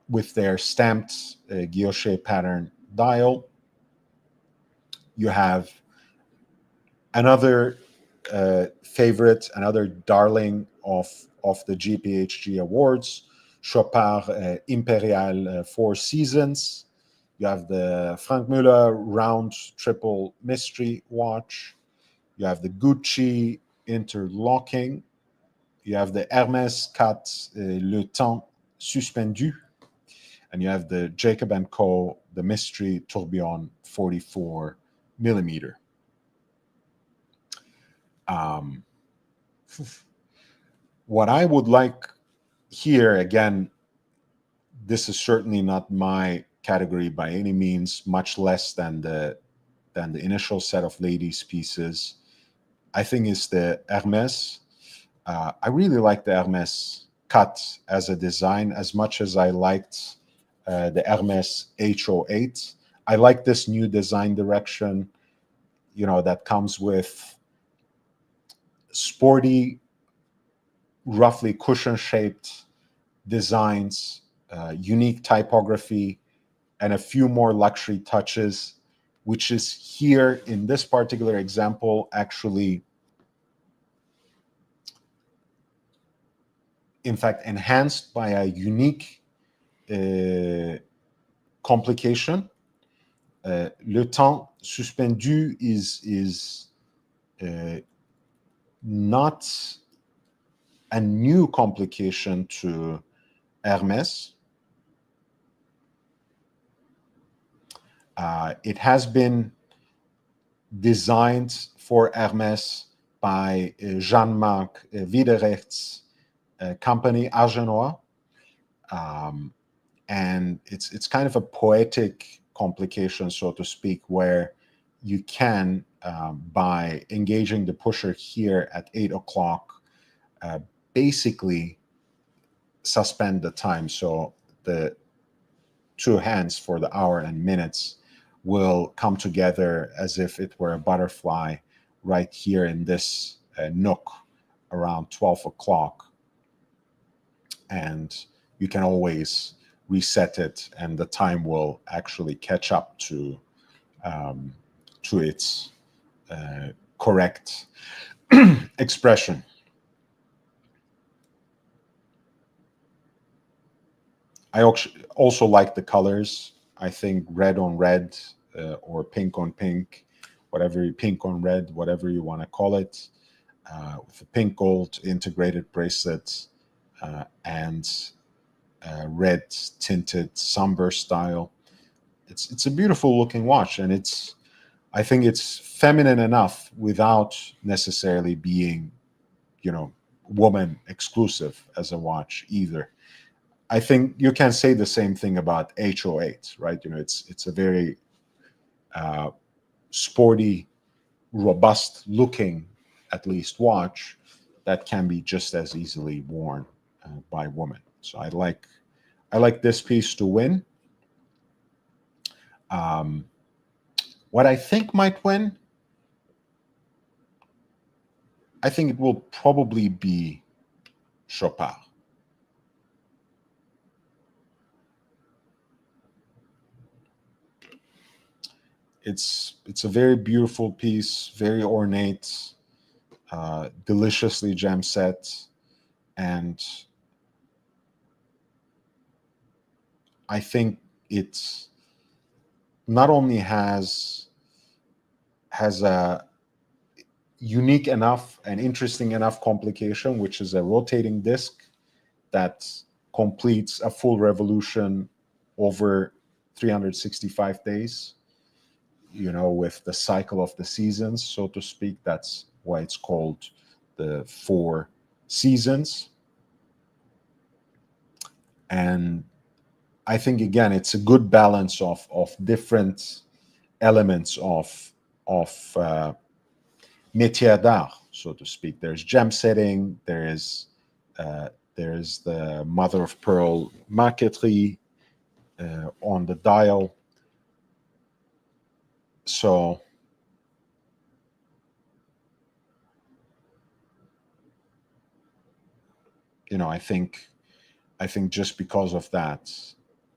with their stamped guilloche pattern dial. You have another favorite, another darling of the GPHG awards, Chopard Imperial Four Seasons. You have the Frank Muller Round Triple Mystery Watch. You have the Gucci Interlocking. You have the Hermès 4 Le Temps Suspendu. And you have the Jacob & Co. The Mystery Tourbillon 44 millimeter. What I would like here, again, this is certainly not my category by any means, much less than the initial set of ladies' pieces. I think is the Hermès. I really like the Hermès cut as a design as much as I liked the Hermès H08. I like this new design direction, that comes with sporty, roughly cushion-shaped designs, unique typography, and a few more luxury touches, which is here in this particular example actually, in fact, enhanced by a unique complication. Le temps suspendu is not a new complication to Hermès. It has been designed for Hermès by Jean-Marc Wiederrecht's company, Argenois. And it's kind of a poetic complication, so to speak, where you can, by engaging the pusher here at 8 o'clock, basically suspend the time. So the two hands for the hour and minutes will come together as if it were a butterfly right here in this nook around 12 o'clock. And you can always reset it, and the time will actually catch up to its correct expression. I also like the colors. I think red on red or pink on pink, pink on red, whatever you want to call it, with a pink gold integrated bracelet and red tinted sunburst style. It's a beautiful looking watch, and I think it's feminine enough without necessarily being, woman exclusive as a watch either. I think you can say the same thing about H08, right? It's a very sporty, robust looking, at least, watch that can be just as easily worn by women. So I like this piece to win. What I think might win, I think it will probably be Chopard. It's a very beautiful piece, very ornate, deliciously gem set, and I think it not only has a unique enough and interesting enough complication, which is a rotating disc that completes a full revolution over 365 days, with the cycle of the seasons, so to speak. That's why it's called the 4 seasons. And I think, again, it's a good balance of different elements of métier d'art, so to speak. There's gem setting, there's the mother of pearl marqueterie on the dial. So I think just because of that,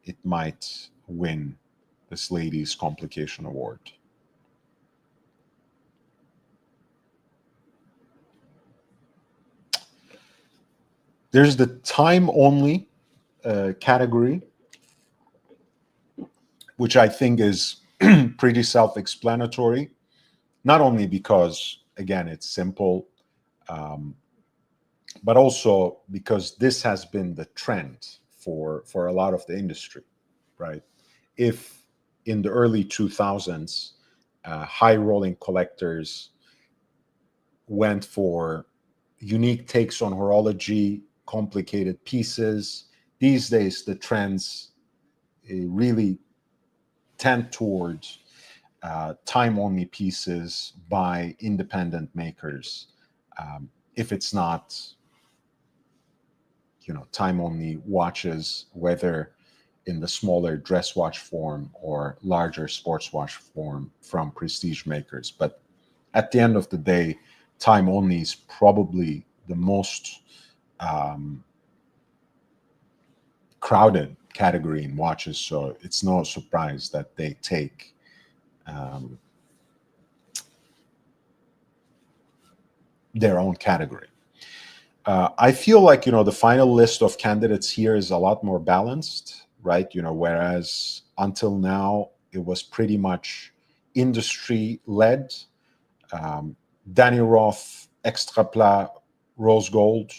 it might win this Ladies Complication Award. There's the time only category, which I think is pretty self-explanatory, not only because, again, it's simple, but also because this has been the trend for a lot of the industry, right? If in the early 2000s, high rolling collectors went for unique takes on horology, complicated pieces, these days the trends really tend towards time-only pieces by independent makers. If it's not, time-only watches, whether in the smaller dress watch form or larger sports watch form from prestige makers. But at the end of the day, time-only is probably the most crowded category in watches, so it's no surprise that they take their own category. I feel like, the final list of candidates here is a lot more balanced, right? Whereas until now, it was pretty much industry-led. Daniel Roth Extra Plat Rose Gold.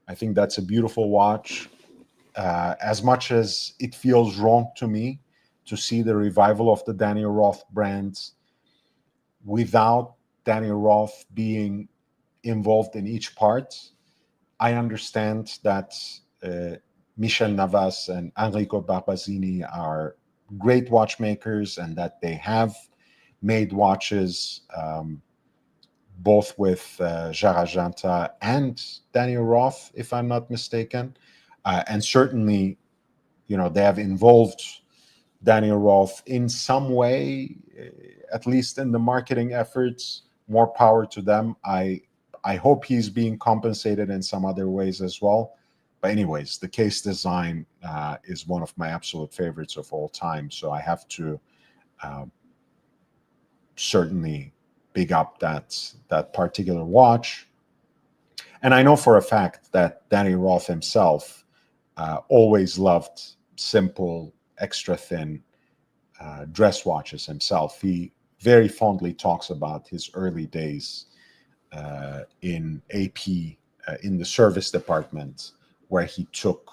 I think that's a beautiful watch. As much as it feels wrong to me to see the revival of the Daniel Roth brands without Daniel Roth being involved in each part, I understand that Michel Navas and Enrico Barbazini are great watchmakers and that they have made watches both with Jarajanta and Daniel Roth, if I'm not mistaken. And certainly, they have involved Daniel Roth in some way, at least in the marketing efforts. More power to them. I hope he's being compensated in some other ways as well. But anyways, the case design is one of my absolute favorites of all time. So I have to certainly big up that particular watch. And I know for a fact that Danny Roth himself always loved simple, extra thin dress watches himself. He very fondly talks about his early days in AP, in the service department, where he took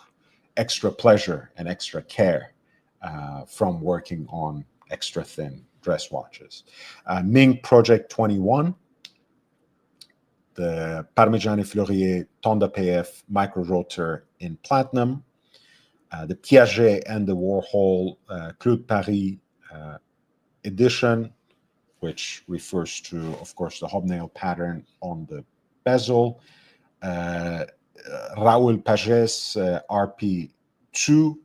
extra pleasure and extra care from working on extra thin dress watches. Ming Project 21, the Parmigiani Fleurier Tonda PF micro rotor in platinum, the Piaget and the Warhol Claude Paris edition, which refers to, of course, the hobnail pattern on the bezel. Raoul Pages RP2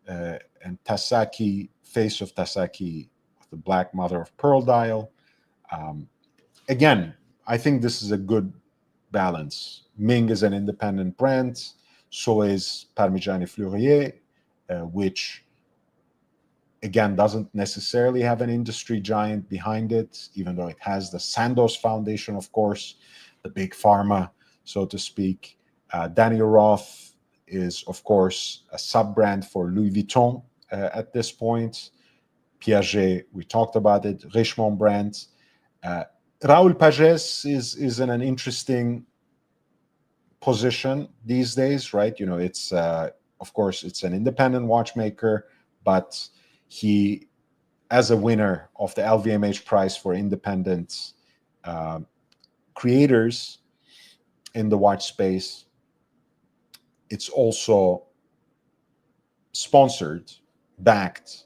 and Tasaki, face of Tasaki, the black mother of pearl dial. Again, I think this is a good balance. Ming is an independent brand, so is Parmigiani Fleurier, which again doesn't necessarily have an industry giant behind it, even though it has the Sandoz Foundation, of course, the big pharma, so to speak. Daniel Roth is, of course, a sub-brand for Louis Vuitton at this point. Piaget, we talked about it, Richemont brands. Raoul Pages is in an interesting position these days, right? It's, of course, it's an independent watchmaker, but he, as a winner of the LVMH prize for independent creators, in the watch space. It's also sponsored, backed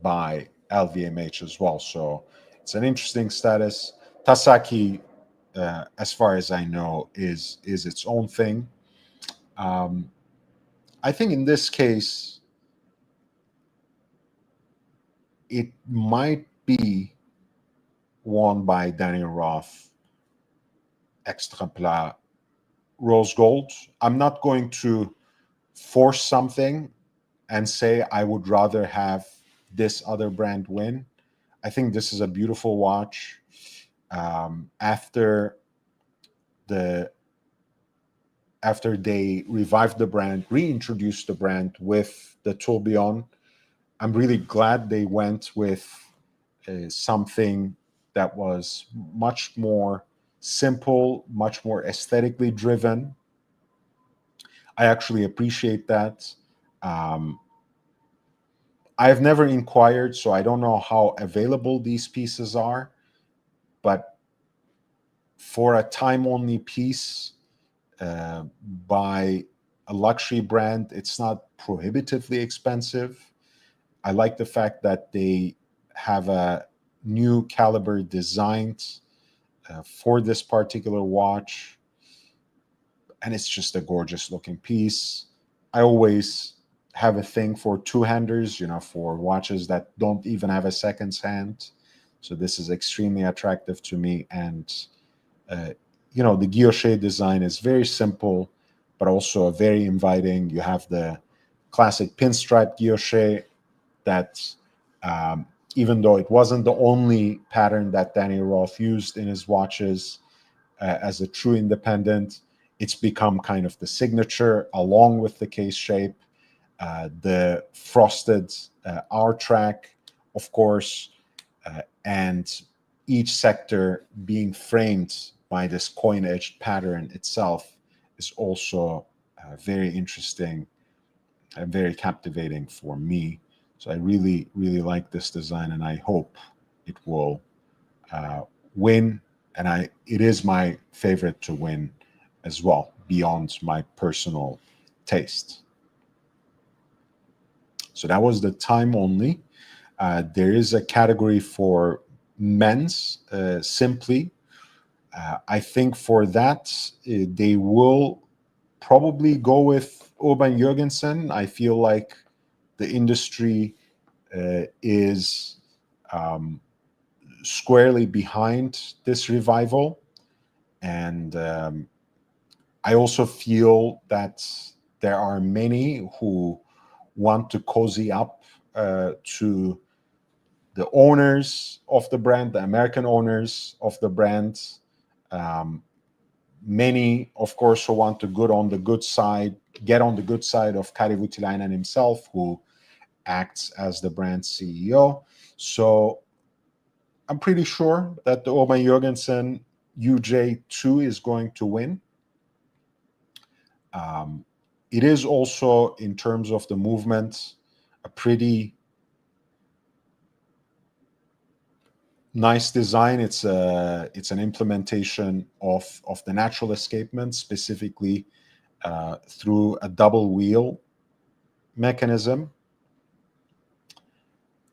by LVMH as well. So it's an interesting status. Tasaki, as far as I know, is its own thing. Um, I think in this case, it might be worn by Daniel Roth Extra Plat Rose Gold. I'm not going to force something and say I would rather have this other brand win. I think this is a beautiful watch. After the after they revived the brand, reintroduced the brand with the Tourbillon, I'm really glad they went with something that was much more simple, much more aesthetically driven. I actually appreciate that. Um, I've never inquired, so I don't know how available these pieces are, but for a time only piece uh, by a luxury brand, it's not prohibitively expensive. I like the fact that they have a new caliber designed for this particular watch, and it's just a gorgeous looking piece. I always have a thing for two-handers, for watches that don't even have a seconds hand. So this is extremely attractive to me. And, uh, the guilloche design is very simple, but also very inviting. You have the classic pinstripe guilloche that, even though it wasn't the only pattern that Danny Roth used in his watches, as a true independent, it's become kind of the signature along with the case shape, the frosted R track, of course, and each sector being framed by this coin-edged pattern itself is also very interesting and very captivating for me. So I really, really like this design, and I hope it will win. And it is my favorite to win as well, beyond my personal taste. So that was the time only. There is a category for men's simply. I think for that, they will probably go with Urban Jurgensen. I feel like the industry is squarely behind this revival. And I also feel that there are many who want to cozy up to the owners of the brand, the American owners of the brand. Um, Many, of course, who want to get on the good side of Kari Voutilainen himself, who acts as the brand CEO. So I'm pretty sure that the Urban Jurgensen UJ2 is going to win. Um, it is also, in terms of the movement, a pretty nice design. It's an implementation of the natural escapement, specifically through a double wheel mechanism.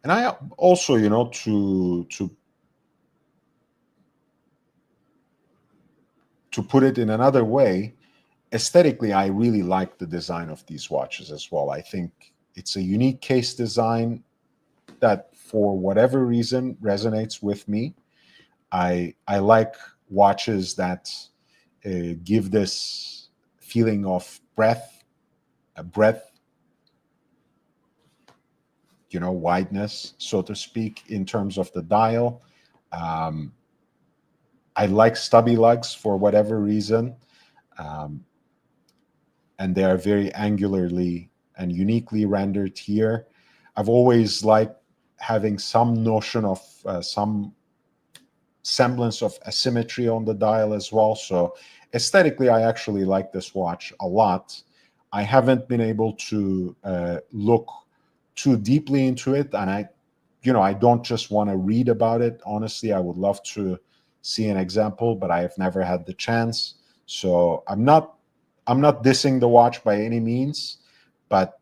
And I also, to put it in another way, aesthetically, I really like the design of these watches as well. I think it's a unique case design that, for whatever reason, resonates with me. I like watches that give this feeling of breadth, wideness, so to speak, in terms of the dial. Um, I like stubby lugs for whatever reason, um, and they are very angularly and uniquely rendered here. I've always liked having some notion of some semblance of asymmetry on the dial as well. So aesthetically, I actually like this watch a lot. I haven't been able to look too deeply into it, and I don't just want to read about it. Honestly, I would love to see an example, but I have never had the chance. So I'm not dissing the watch by any means, but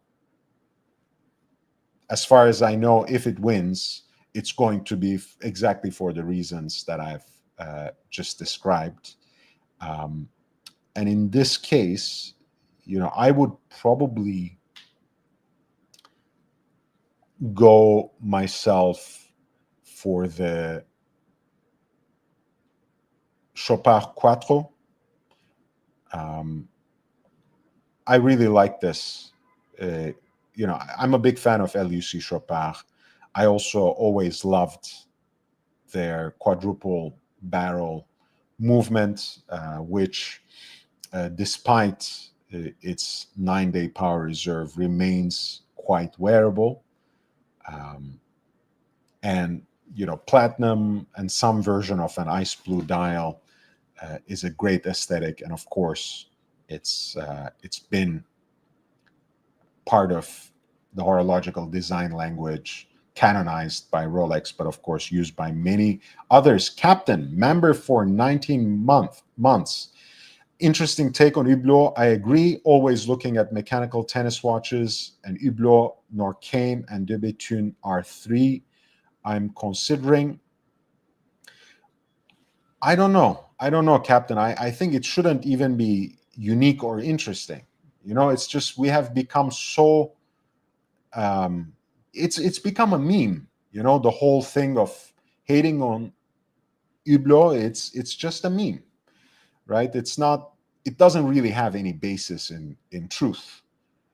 as far as I know, if it wins, it's going to be exactly for the reasons that I've just described. Um, and in this case, I would probably go myself for the Chopard Quattro. I really like this. Uh, I'm a big fan of LUC Chopard. I also always loved their quadruple barrel movement, which, despite its 9-day power reserve, remains quite wearable. And platinum and some version of an ice blue dial is a great aesthetic, and of course, it's been part of the horological design language, canonized by Rolex, but of course used by many others. Captain, member for 19 months. Interesting take on Hublot. I agree. Always looking at mechanical tennis watches, and Hublot, Norcane, and De Bethune are three I'm considering. I don't know, Captain. I think it shouldn't even be unique or interesting. It's just we have become so. It's become a meme. The whole thing of hating on Hublot. It's just a meme, right? It's not. It doesn't really have any basis in truth,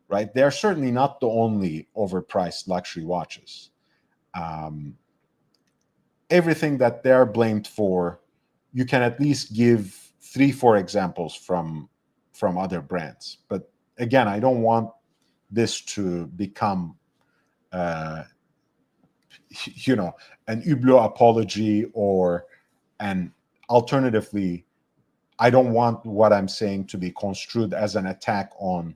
right? They're certainly not the only overpriced luxury watches. Um, Everything that they're blamed for, you can at least give 3-4 examples from other brands. But again, I don't want this to become uh, an Hublot apology, or an alternatively, I don't want what I'm saying to be construed as an attack on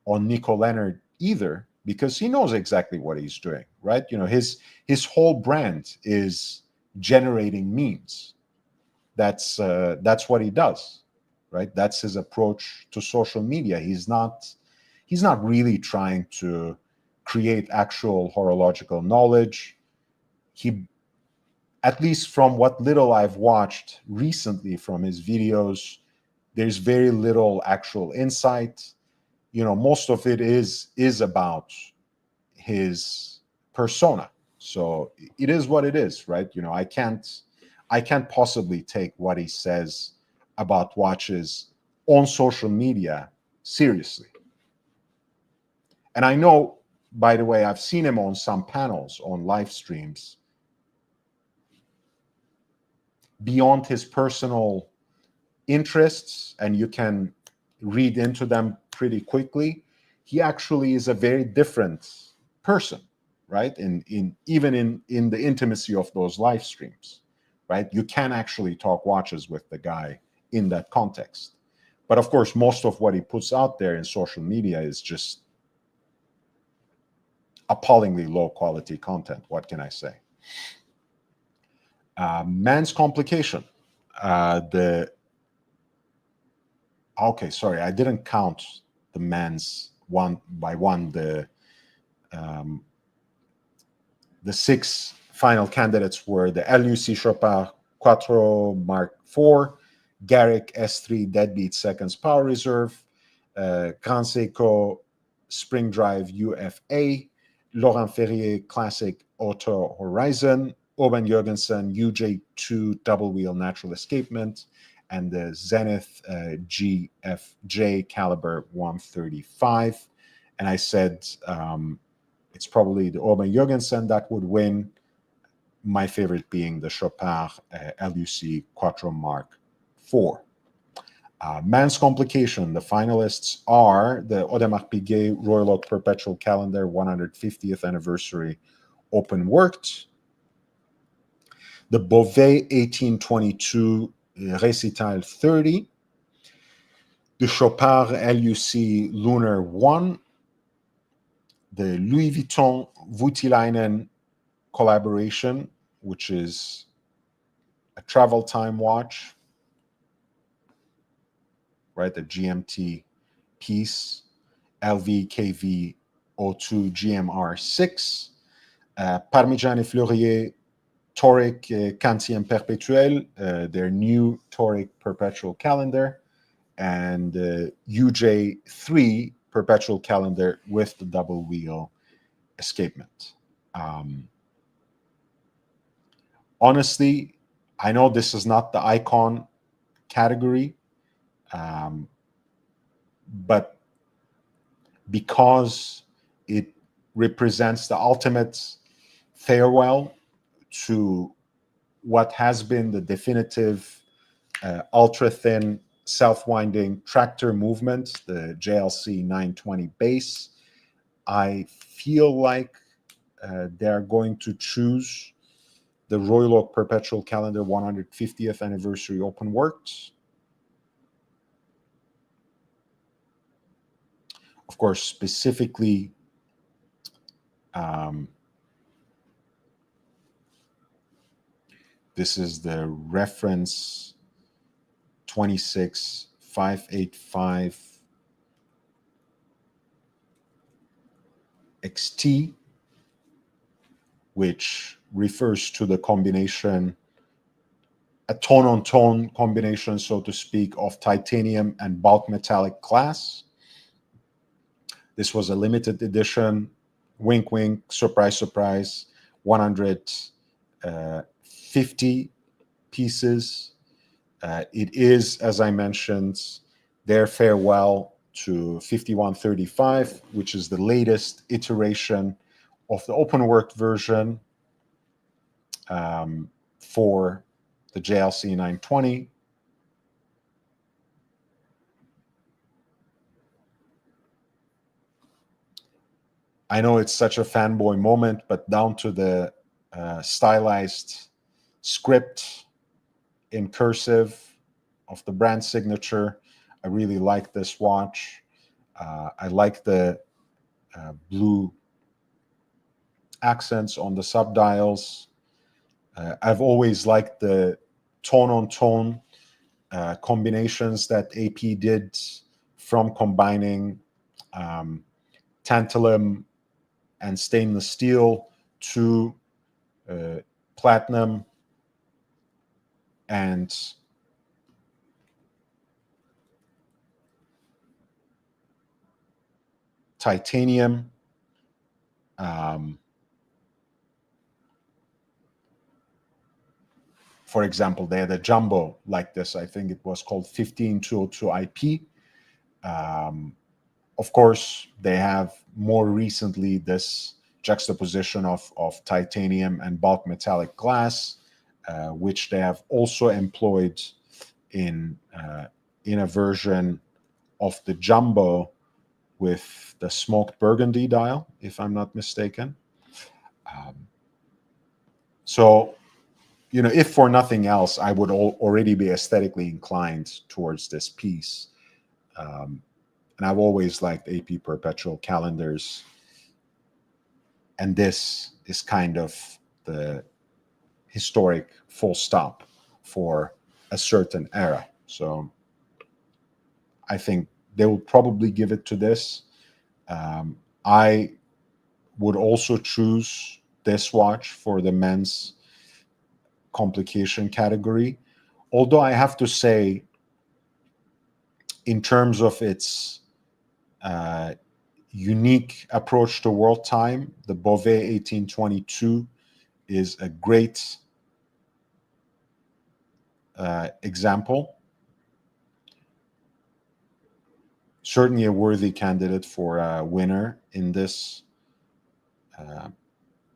Nico Leonard either, because he knows exactly what he's doing, right? His whole brand is generating memes. That's what he does, right? That's his approach to social media. He's not really trying to create actual horological knowledge. He, at least from what little I've watched recently from his videos, there's very little actual insight. Most of it is about his persona. So it is what it is, right? I can't possibly take what he says about watches on social media seriously. And I know, by the way, I've seen him on some panels on live streams. Beyond his personal interests, and you can read into them pretty quickly, he actually is a very different person, right? In even in the intimacy of those live streams, right? You can actually talk watches with the guy in that context. But of course, most of what he puts out there in social media is just appallingly low quality content. What can I say? Man's complication. The Okay, sorry, I didn't count the men's one by one. The 6 final candidates were the LUC Chopard Quattro Mark IV, Garrick S3 Deadbeat Seconds Power Reserve, Grand Seiko Spring Drive UFA, Laurent Ferrier Classic Auto Horizon, Urban Jurgensen UJ2 Double Wheel Natural Escapement, and the Zenith GPHG Caliber 135. And I said it's probably the Urban Jurgensen that would win. My favorite being the Chopard LUC Quattro Mark IV. Man's complication. The finalists are the Audemars Piguet Royal Oak Perpetual Calendar 150th Anniversary Open Worked, the Beauvais 1822 Recital 30, the Chopard LUC Lunar 1, the Louis Vuitton Voutilainen collaboration, which is a travel time watch, right? The GMT piece, LVKV02 GMR6, Parmigiani Fleurier Toric Quantième Perpétuel, their new Toric perpetual calendar, and UJ3 perpetual calendar with the double wheel escapement. Honestly, I know this is not the icon category, but because it represents the ultimate farewell to what has been the definitive ultra-thin self-winding tractor movement, the JLC 920 base, I feel like they're going to choose the Royal Oak Perpetual Calendar 150th Anniversary Open Works. Of course, specifically this is the reference 26585 XT, which refers to the combination, a tone-on-tone combination, so to speak, of titanium and bulk metallic glass. This was a limited edition, wink, wink, surprise, surprise, 150 pieces. It is, as I mentioned, their farewell to 5135, which is the latest iteration of the open work version for the JLC 920. I know it's such a fanboy moment, but down to the stylized script in cursive of the brand signature, I really like this watch. I like the blue accents on the subdials. I've always liked the tone-on-tone combinations that AP did, from combining tantalum and stainless steel to platinum and titanium. For example, they had a jumbo like this. I think it was called 15202 IP. Of course, they have more recently this juxtaposition of titanium and bulk metallic glass, which they have also employed in a version of the jumbo with the smoked burgundy dial, if I'm not mistaken. So, if for nothing else, I would already be aesthetically inclined towards this piece. And I've always liked AP perpetual calendars. And this is kind of the historic full stop for a certain era. So I think they will probably give it to this. I would also choose this watch for the men's complication category. Although I have to say, in terms of its unique approach to world time, the Beauvais 1822 is a great example. Certainly a worthy candidate for a winner in this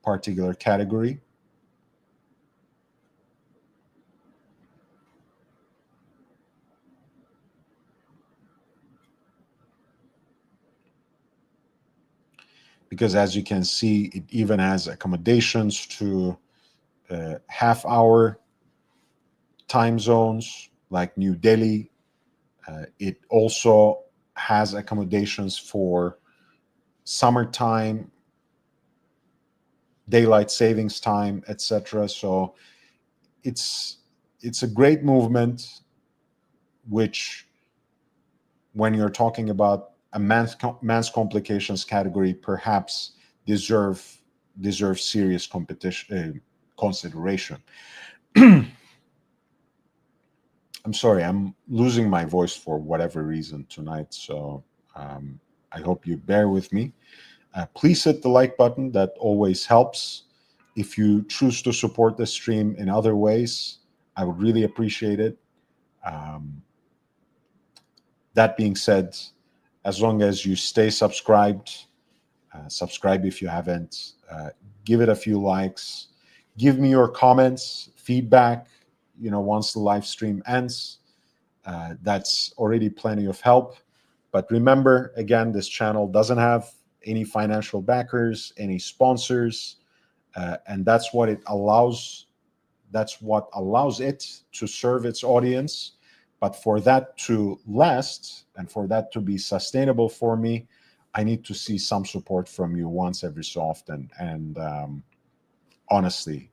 particular category. Because as you can see, it even has accommodations to half-hour time zones like New Delhi. It also has accommodations for summertime, daylight savings time, etc. So it's a great movement, which when you're talking about a man's complications category, perhaps deserve serious competition consideration. I'm sorry, I'm losing my voice for whatever reason tonight, so I hope you bear with me. Please hit the like button, that always helps. If you choose to support the stream in other ways, I would really appreciate it. That being said, as long as you stay subscribed, subscribe if you haven't, give it a few likes, give me your comments, feedback, once the live stream ends. That's already plenty of help. But remember, again, this channel doesn't have any financial backers, any sponsors, and that's what it allows. That's what allows it to serve its audience. But for that to last and for that to be sustainable for me, I need to see some support from you once every so often. And honestly,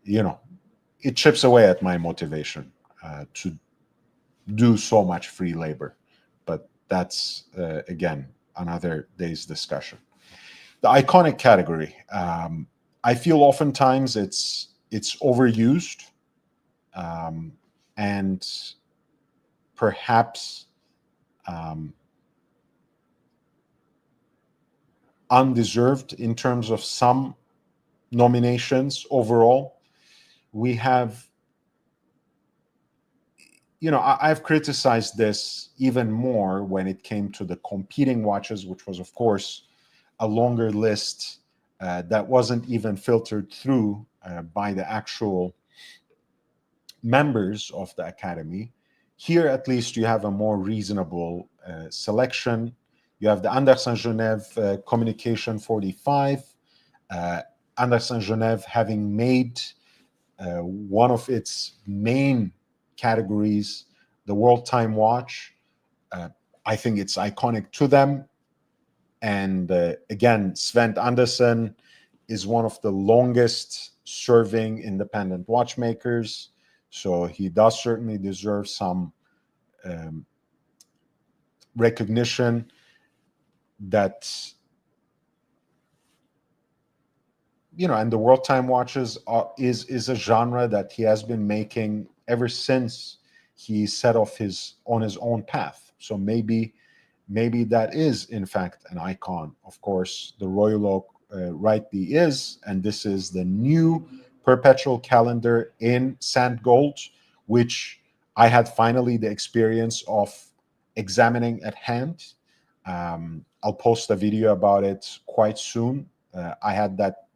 it chips away at my motivation to do so much free labor. But that's, again, another day's discussion. The iconic category. I feel oftentimes it's overused, and perhaps undeserved in terms of some nominations overall. We have, I've criticized this even more when it came to the competing watches, which was, of course, a longer list that wasn't even filtered through by the actual members of the Academy. Here, at least, you have a more reasonable selection. You have the Anderson Genève Communication 45. Anderson Genève having made one of its main categories, the World Time Watch. I think it's iconic to them. And again, Sven Anderson is one of the longest serving independent watchmakers. So he does certainly deserve some recognition that, and the World Time Watches is a genre that he has been making ever since he set off on his own path. So maybe that is, in fact, an icon. Of course, the Royal Oak rightly is, and this is the new perpetual calendar in sand gold, which I had finally the experience of examining at hand. I'll post a video about it quite soon. I had that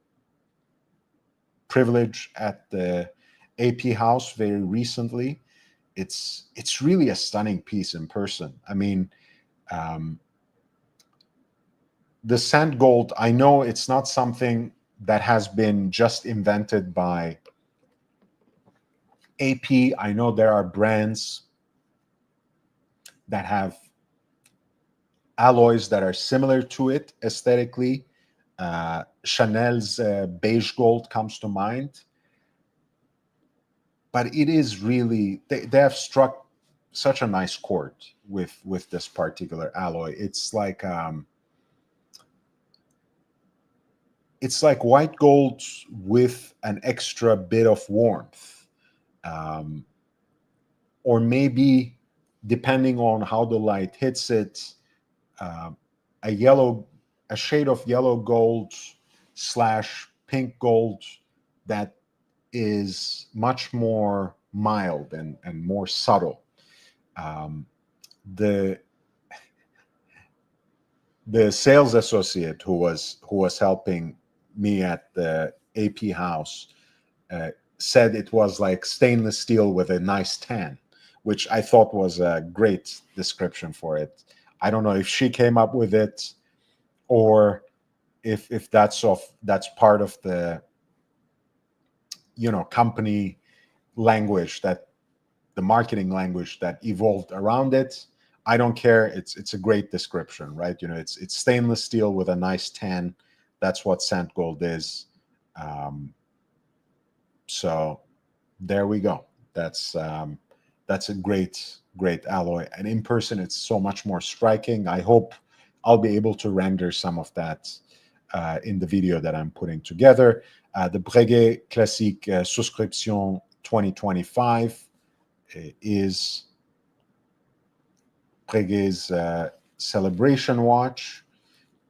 privilege at the AP House very recently. It's really a stunning piece in person. I mean, the sand gold, I know it's not something that has been just invented by AP. I know there are brands that have alloys that are similar to it aesthetically. Chanel's beige gold comes to mind. But it is really, they have struck such a nice chord with this particular alloy. It's like white gold with an extra bit of warmth, or maybe, depending on how the light hits it, a shade of yellow gold / pink gold that is much more mild and more subtle. The sales associate who was helping me at the AP House said it was like stainless steel with a nice tan, which I thought was a great description for it. I don't know if she came up with it or if that's part of the company language, that the marketing language that evolved around it. I don't care. It's a great description, right? It's stainless steel with a nice tan. That's what sand gold is. So there we go. That's that's a great alloy. And in person, it's so much more striking. I hope I'll be able to render some of that in the video that I'm putting together. The Breguet Classique Souscription 2025 is Breguet's celebration watch.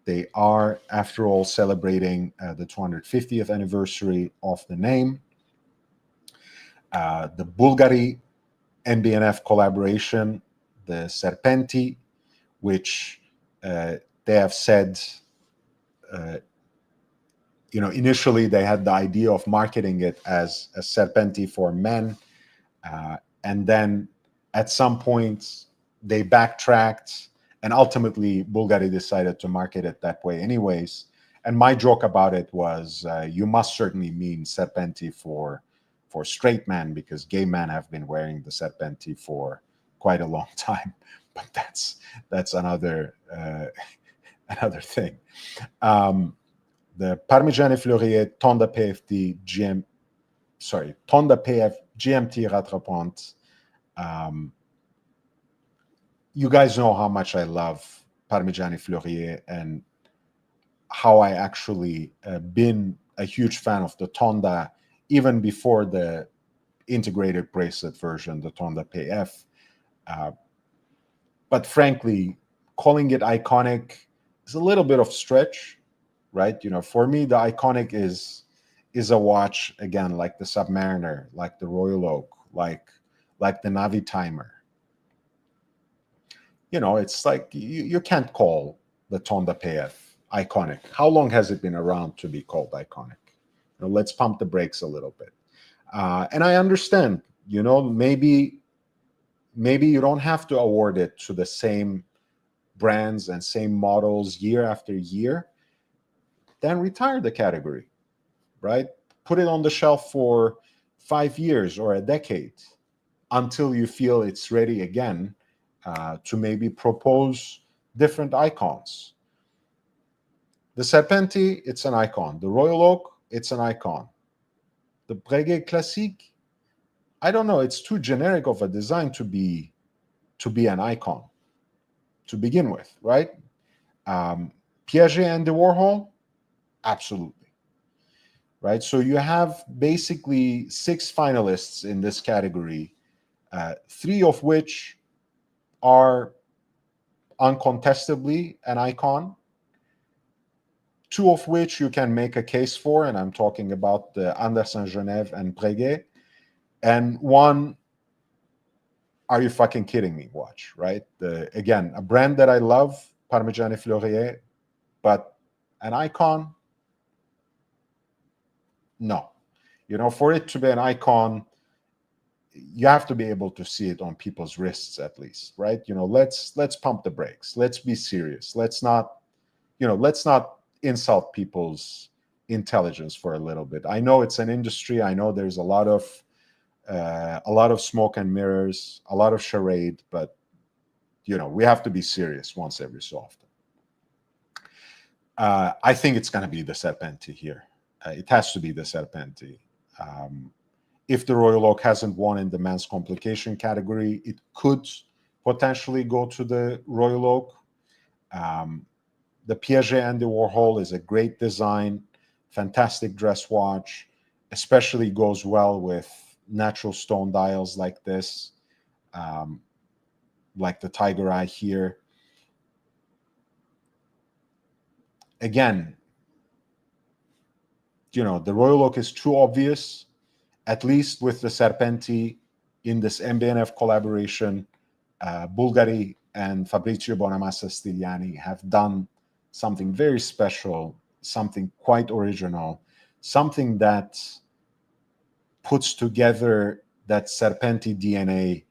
They are, after all, celebrating the 250th anniversary of the name. The Bulgari MBNF collaboration, the Serpenti, which they have said, initially they had the idea of marketing it as a Serpenti for men. And then at some point they backtracked, and ultimately Bulgari decided to market it that way anyways. And my joke about it was, you must certainly mean Serpenti for straight men, because gay men have been wearing the Serpenti for quite a long time. But that's another another thing. The Parmigiani Fleurier Tonda PFT Tonda PF GMT Rattrapante. You guys know how much I love Parmigiani Fleurier and how I actually been a huge fan of the Tonda even before the integrated bracelet version, the Tonda PF. But frankly, calling it iconic is a little bit of stretch, right? For me, the iconic is a watch, again, like the Submariner, like the Royal Oak, like the Navi Timer. It's like you can't call the Tonda PF iconic. How long has it been around to be called iconic? Let's pump the brakes a little bit. And I understand, maybe you don't have to award it to the same brands and same models year after year. Then retire the category, right? Put it on the shelf for 5 years or a decade until you feel it's ready again to maybe propose different icons. The Serpenti, it's an icon. The Royal Oak, it's an icon. The Breguet Classique, I don't know, it's too generic of a design to be an icon to begin with, right? Piaget and the Warhol, absolutely. Right? So you have basically 6 finalists in this category, 3 of which are uncontestably an icon, 2 of which you can make a case for, and I'm talking about the Anderson Genève and Breguet, and 1, are you fucking kidding me watch, right? Again, a brand that I love, Parmigiani Fleurier, but an icon, no. For it to be an icon, you have to be able to see it on people's wrists at least, right? Let's pump the brakes. Let's be serious. Let's not insult people's intelligence for a little bit. I know it's an industry. I know there's a lot of smoke and mirrors, a lot of charade, but we have to be serious once every so often. I think it's going to be the Serpenti here. It has to be the Serpenti. If the Royal Oak hasn't won in the men's complication category, it could potentially go to the Royal Oak. The Piaget and the Warhol is a great design, fantastic dress watch, especially goes well with natural stone dials like this, like the Tiger Eye here. Again, the Royal Oak is too obvious, at least with the Serpenti in this MBNF collaboration. Bulgari and Fabrizio Bonamassa Stigliani have done something very special, something quite original, something that puts together that Serpenti DNA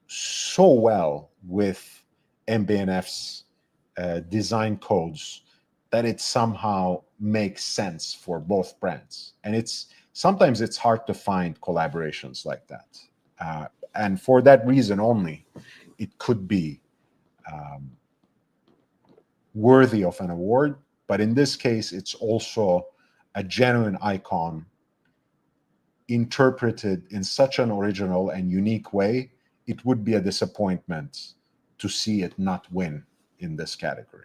so well with MBNF's design codes that it somehow makes sense for both brands. And sometimes it's hard to find collaborations like that. And for that reason only, it could be worthy of an award. But in this case, it's also a genuine icon interpreted in such an original and unique way it would be a disappointment to see it not win in this category.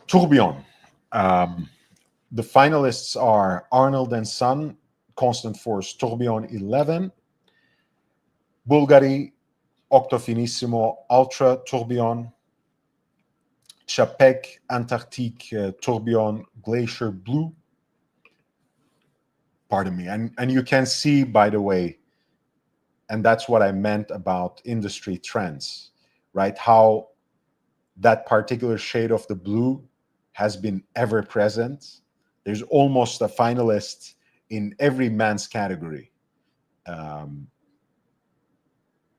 Tourbillon. The finalists are Arnold and Son, Constant Force Tourbillon 11, Bulgari Octofinissimo Ultra Tourbillon, Chapec Antarctique Tourbillon Glacier Blue. Pardon me. And you can see, by the way, and that's what I meant about industry trends, right? How that particular shade of the blue has been ever present. There's almost a finalist in every men's category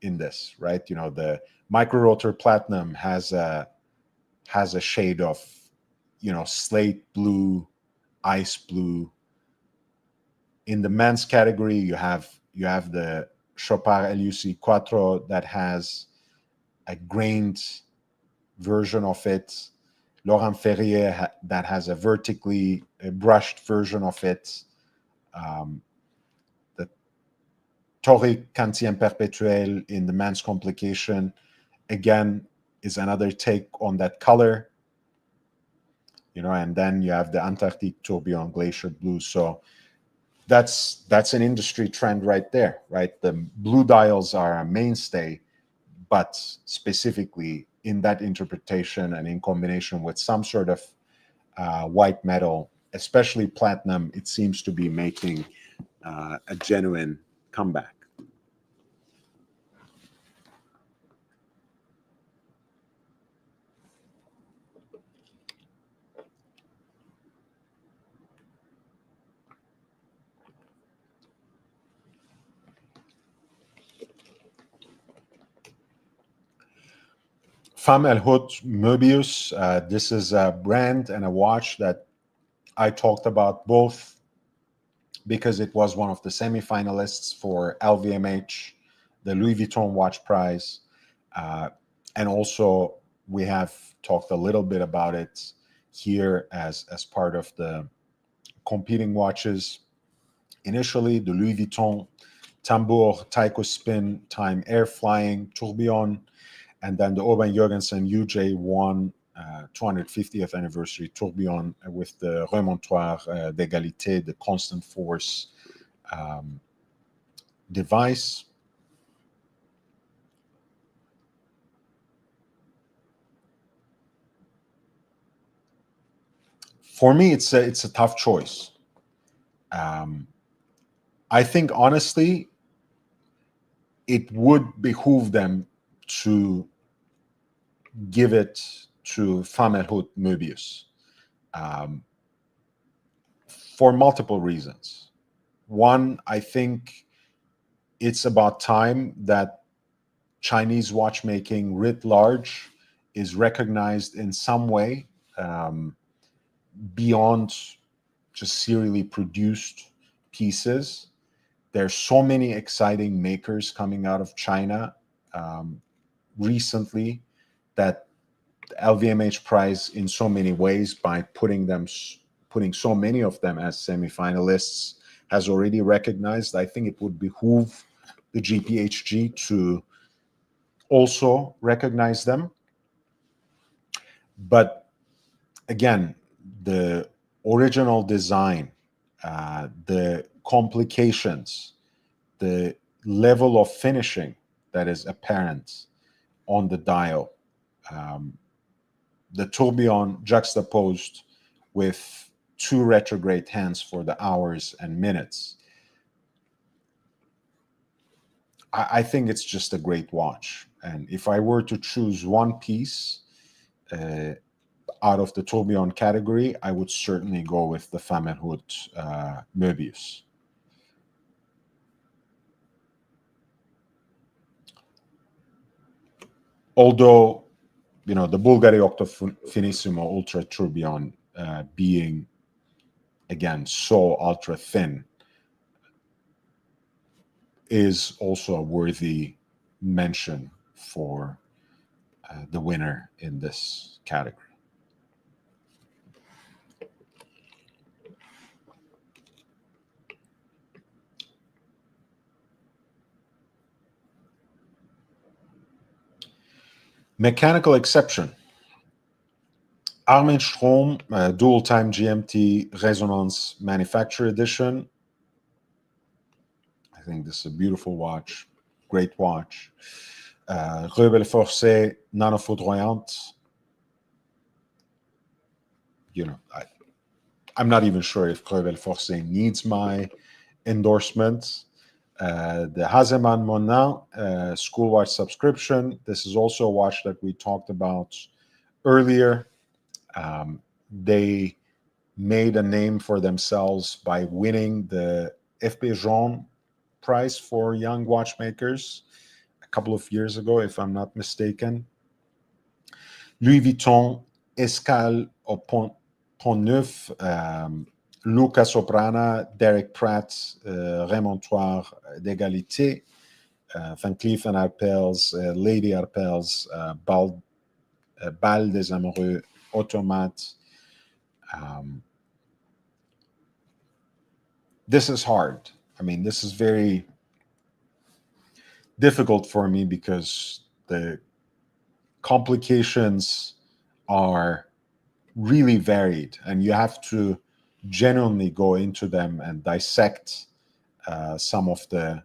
in this, right? You know, the Micro Rotor Platinum has a shade of, you know, slate blue, ice blue. In the men's category, you have the Chopard LUC Quattro that has a grained version of it. Laurent Ferrier that has a vertically brushed version of it. The Toric Quantien Perpetuel in the men's complication, again, is another take on that color. You know, and then you have the Antarctique Tourbillon Glacier Blue. So that's an industry trend right there, right? The blue dials are a mainstay, but specifically in that interpretation and in combination with some sort of white metal, especially platinum, it seems to be making a genuine comeback. Femme El Hout Möbius. This is a brand and a watch that I talked about both because it was one of the semi-finalists for LVMH, the Louis Vuitton Watch Prize, and also we have talked a little bit about it here as part of the competing watches. Initially, the Louis Vuitton Tambour Taiko Spin Time Air Flying Tourbillon, and then the Urban Jorgensen UJ1 250th anniversary tourbillon with the remontoir d'égalité, the constant force device. For me, it's a tough choice. I think honestly, it would behoove them to give it to Femme El Hout Möbius for multiple reasons. One, I think it's about time that Chinese watchmaking writ large is recognized in some way beyond just serially produced pieces. There's so many exciting makers coming out of China recently that the LVMH prize in so many ways by putting so many of them as semifinalists has already recognized. I think it would behoove the GPHG to also recognize them. But again, the original design, the complications, the level of finishing that is apparent on the dial, the tourbillon juxtaposed with two retrograde hands for the hours and minutes. I think it's just a great watch. And if I were to choose one piece out of the tourbillon category, I would certainly go with the Femme El Hout Möbius. Although, you know, the Bulgari Octofinissimo Ultra Tourbillon being, again, so ultra thin is also a worthy mention for the winner in this category. Mechanical exception. Armin Strom, dual time GMT Resonance Manufacturer Edition. I think this is a beautiful watch, great watch. Rebelle Forcé Nano-Foudroyante. I'm not even sure if Rebelle Forcé needs my endorsement. The Hazeman Monin school watch subscription. This is also a watch that we talked about earlier. They made a name for themselves by winning the FP Jean prize for young watchmakers a couple of years ago, if I'm not mistaken. Louis Vuitton Escale au Pont Neuf, Luca Soprana, Derek Pratt, Remontoire d'Égalité, Van Cleef & Arpels, Lady Arpels, Bal des Amoureux, Automate. This is hard. I mean, this is very difficult for me because the complications are really varied, and you have to genuinely go into them and dissect some of the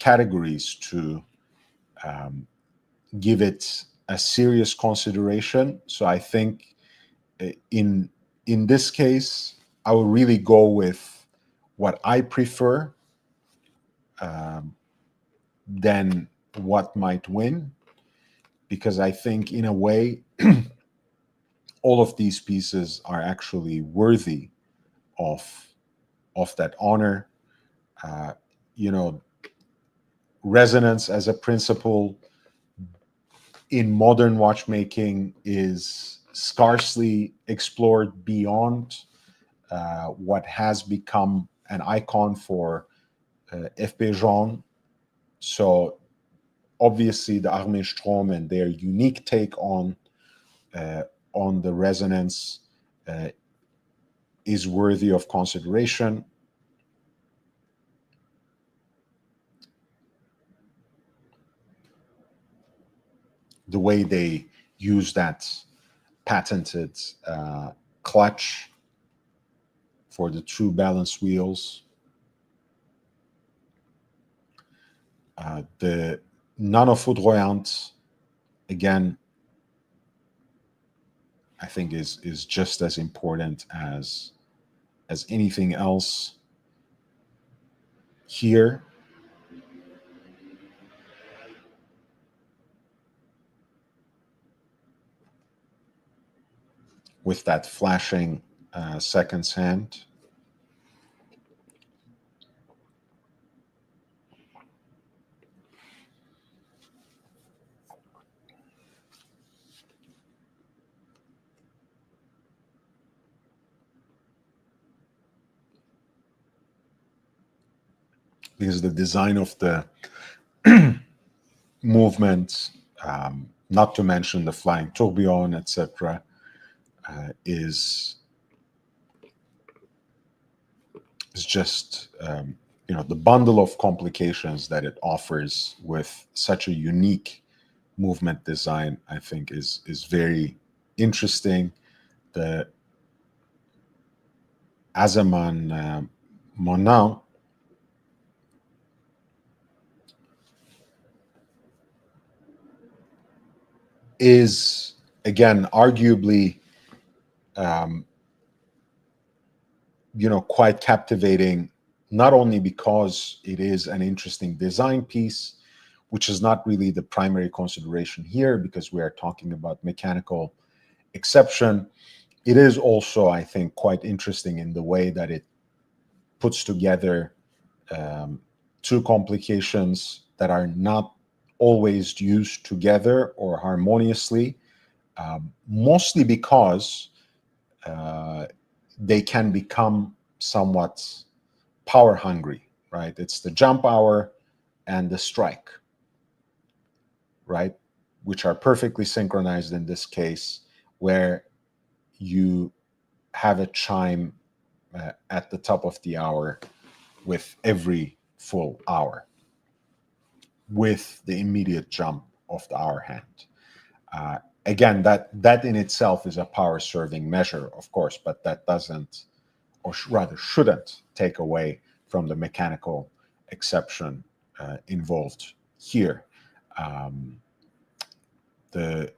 categories to give it a serious consideration. So I think in this case, I will really go with what I prefer than what might win, because I think in a way all of these pieces are actually worthy of that honor. Resonance as a principle in modern watchmaking is scarcely explored beyond what has become an icon for FP Jean. So obviously the Armin Strom and their unique take on the resonance is worthy of consideration. The way they use that patented clutch for the true balance wheels. The Nano-Foudroyante, again, I think is just as important as anything else here. With that flashing seconds hand. Because the design of the movement, not to mention the flying tourbillon, etc., is just the bundle of complications that it offers with such a unique movement design. I think is very interesting. The Azaman Monin is, again, arguably quite captivating, not only because it is an interesting design piece, which is not really the primary consideration here because we are talking about mechanical exception. It is also, I think, quite interesting in the way that it puts together two complications that are not always used together or harmoniously, mostly because they can become somewhat power hungry, right? It's the jump hour and the strike, right? Which are perfectly synchronized in this case, where you have a chime at the top of the hour with every full hour, with the immediate jump of the hour hand. Again, that in itself is a power serving measure, of course, but that doesn't, or rather shouldn't, take away from the mechanical exception involved here. The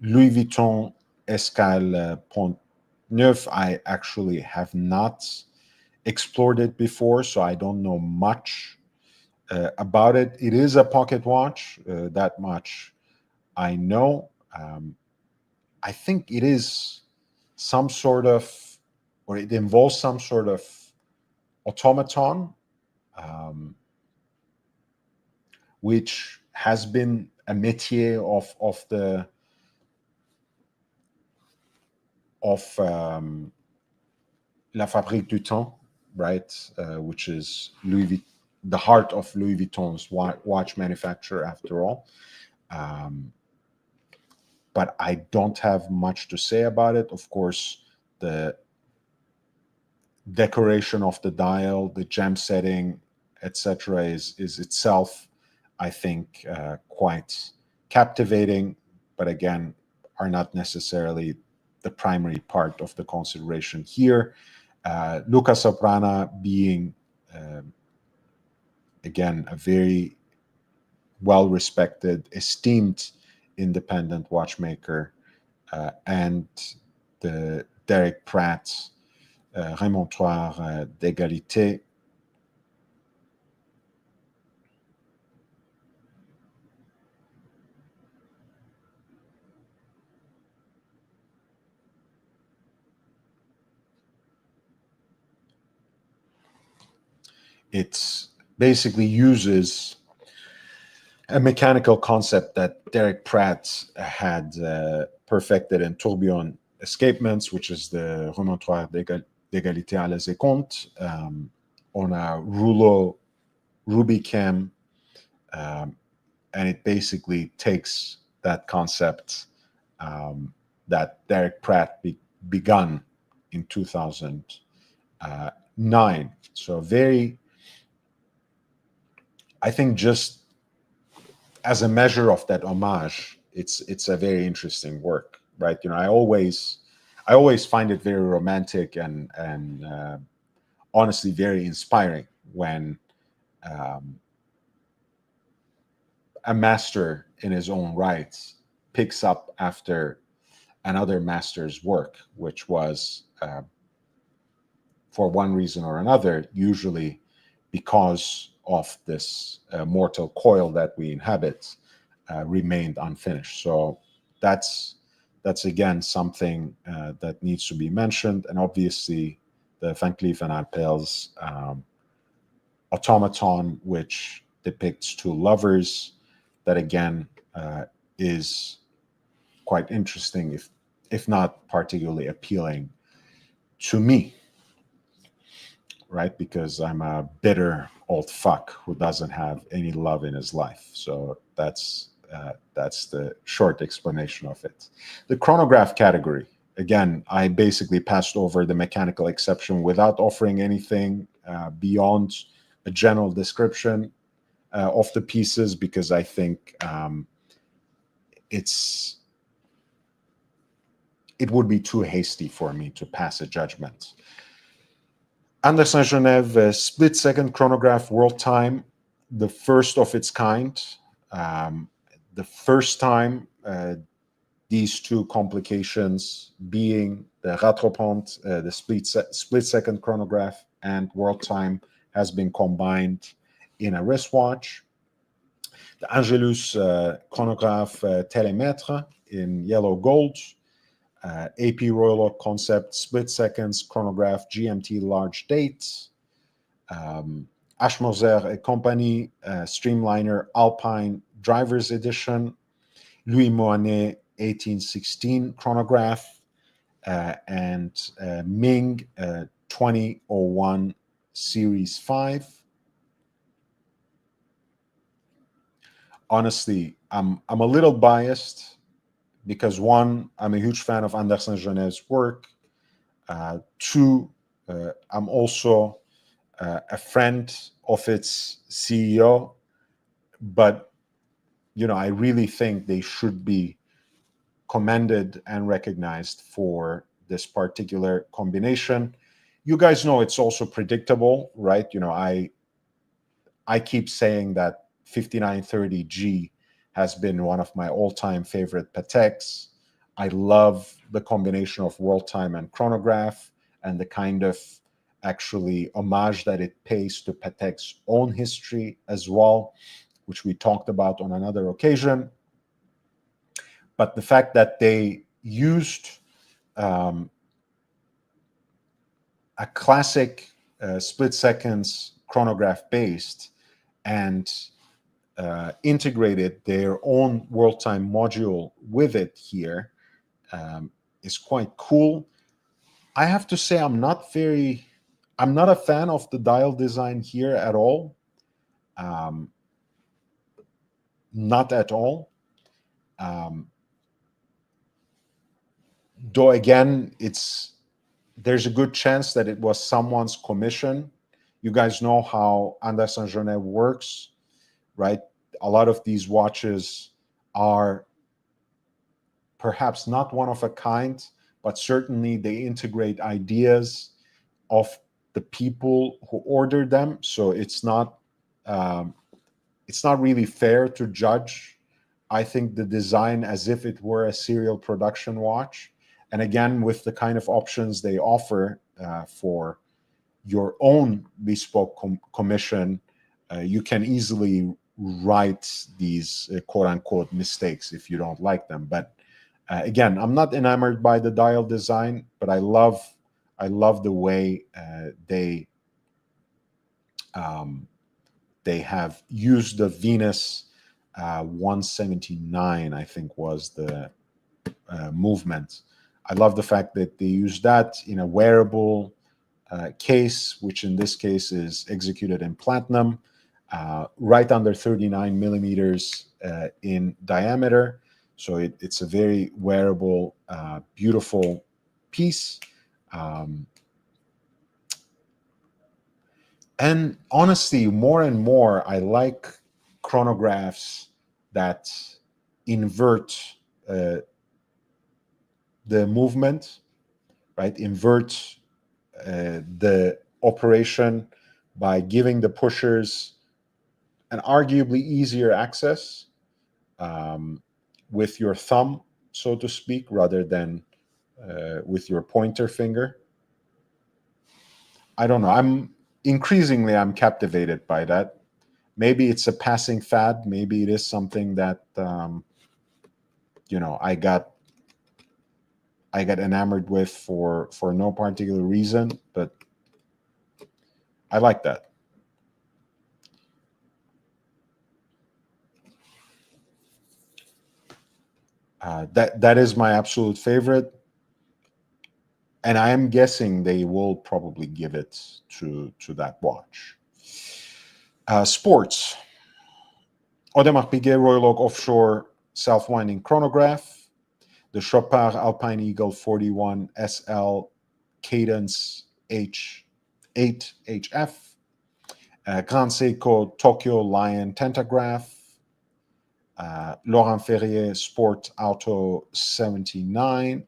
Louis Vuitton Escale Pont Neuf, I actually have not explored it before, so I don't know much about it. It is a pocket watch, that much I know. I think it is some sort of, or it involves some sort of automaton, which has been a métier of La Fabrique du Temps, right? Which is the heart of Louis Vuitton's watch manufacturer, after all. But I don't have much to say about it. Of course, the decoration of the dial, the gem setting, etc., is itself, I think, quite captivating. But again, are not necessarily the primary part of the consideration here. Luca Soprana being, again, a very well-respected, esteemed independent watchmaker, and the Derek Pratt remontoir d'égalité. It basically uses a mechanical concept that Derek Pratt had perfected in tourbillon escapements, which is the remontoir d'égalité à les comptes, on a rouleau Rubicam, and it basically takes that concept that Derek Pratt begun in 2009. So very, I think, just as a measure of that homage, it's a very interesting work, right? You know, I always find it very romantic and honestly very inspiring when a master in his own right picks up after another master's work, which was, for one reason or another, usually because of this mortal coil that we inhabit, remained unfinished. So that's again something that needs to be mentioned. And obviously, the Van Cleef and Arpels automaton, which depicts two lovers, that again is quite interesting, if not particularly appealing to me, right? Because I'm a bitter old fuck who doesn't have any love in his life. So that's the short explanation of it. The chronograph category, again, I basically passed over the mechanical exception without offering anything beyond a general description of the pieces, because I think it would be too hasty for me to pass a judgment. Anderson Genève split-second chronograph world time, the first of its kind. The first time these two complications, being the Ratropont, the split-second chronograph, and world time, has been combined in a wristwatch. The Angelus chronograph télémètre in yellow gold. AP Royal Oak Concept split seconds chronograph GMT large date. Ashmoser et Company Streamliner Alpine Drivers Edition. Louis Moinet 1816 chronograph, and Ming 2001 Series 5. Honestly, I'm a little biased because, one, I'm a huge fan of Anderson Genève's work. Two, I'm also a friend of its CEO, but I really think they should be commended and recognized for this particular combination. You guys know it's also predictable, right? I keep saying that 5930G has been one of my all-time favorite Pateks. I love the combination of world time and chronograph and the kind of actually homage that it pays to Patek's own history as well, which we talked about on another occasion. But the fact that they used um, a classic split seconds chronograph based and integrated their own world time module with it here is quite cool. I have to say I'm not a fan of the dial design here at all. Um, not at all. Um, though again, there's a good chance that it was someone's commission. You guys know how Anderson Genève works, right? A lot of these watches are perhaps not one of a kind, but certainly they integrate ideas of the people who ordered them. So um, it's not really fair to judge, I think, the design as if it were a serial production watch. And again, with the kind of options they offer for your own bespoke commission, you can easily write these quote unquote mistakes if you don't like them. But again, I'm not enamored by the dial design, but I love the way they have used the Venus 179, I think was the movement. I love the fact that they use that in a wearable case, which in this case is executed in platinum, right under 39 millimeters in diameter. So it's a very wearable, beautiful piece. And honestly, more and more, I like chronographs that invert uh, the movement, right? Invert the operation by giving the pushers an arguably easier access with your thumb, so to speak, rather than with your pointer finger. I don't know. I'm captivated by that. Maybe it's a passing fad. Maybe it is something that I got enamored with for no particular reason, but I like that. That is my absolute favorite, and I am guessing they will probably give it to that watch. Sports. Audemars Piguet Royal Oak Offshore Self-Winding Chronograph, the Chopard Alpine Eagle 41 SL Cadence H8HF, Grand Seiko Tokyo Lion Tentograph, Laurent Ferrier Sport Auto 79,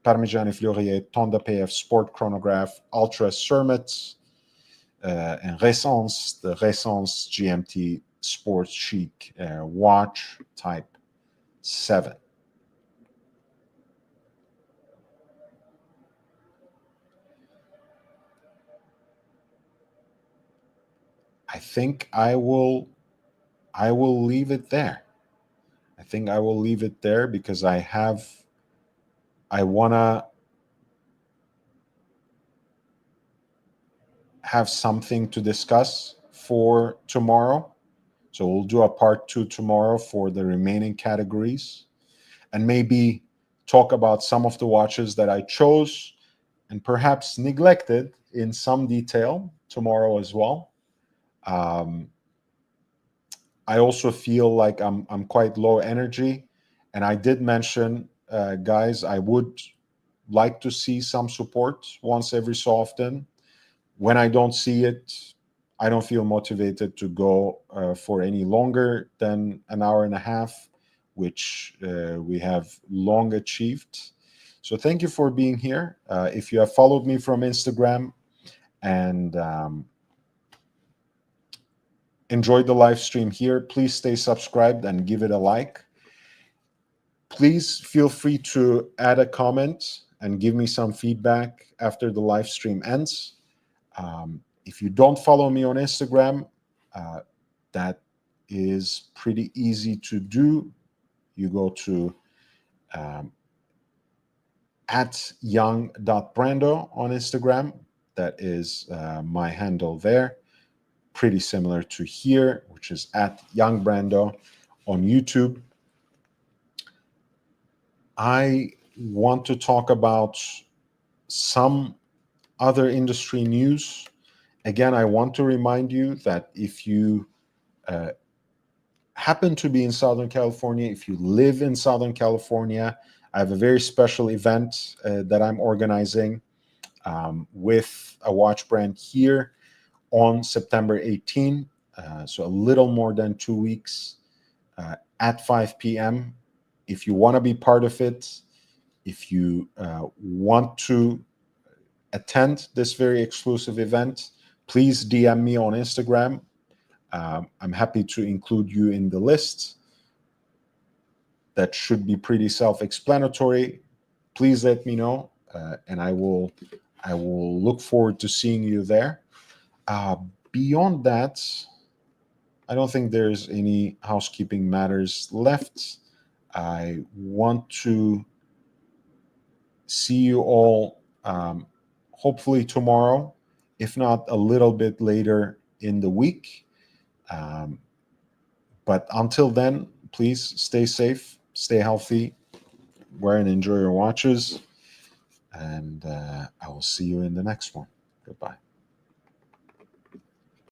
Parmigiani Fleurier Tonda PF Sport Chronograph Ultra Cermet, and Ressence, the Ressence GMT Sports Chic watch type 7. I think I will leave it there. I think I will leave it there because I want to have something to discuss for tomorrow. So we'll do a part 2 tomorrow for the remaining categories and maybe talk about some of the watches that I chose and perhaps neglected in some detail tomorrow as well. Um, I also feel like I'm quite low energy, and I did mention, guys, I would like to see some support once every so often. When I don't see it, I don't feel motivated to go for any longer than an hour and a half, which we have long achieved. So thank you for being here. If you have followed me from Instagram and enjoyed the live stream here, please stay subscribed and give it a like. Please feel free to add a comment and give me some feedback after the live stream ends. If you don't follow me on Instagram, that is pretty easy to do. You go to at young.brando on Instagram. That is my handle there. Pretty similar to here, which is at youngbrando on YouTube. I want to talk about some other industry news. Again, I want to remind you that if you happen to be in Southern California, if you live in Southern California, I have a very special event that I'm organizing with a watch brand here on September 18, so a little more than 2 weeks at 5 p.m. If you want to be part of it, if you want to attend this very exclusive event, please DM me on Instagram. I'm happy to include you in the list. That should be pretty self-explanatory. Please let me know, and I will look forward to seeing you there. Beyond that, I don't think there's any housekeeping matters left. I want to see you all hopefully tomorrow, if not a little bit later in the week. But until then, please stay safe, stay healthy, wear and enjoy your watches, and I will see you in the next one. Goodbye.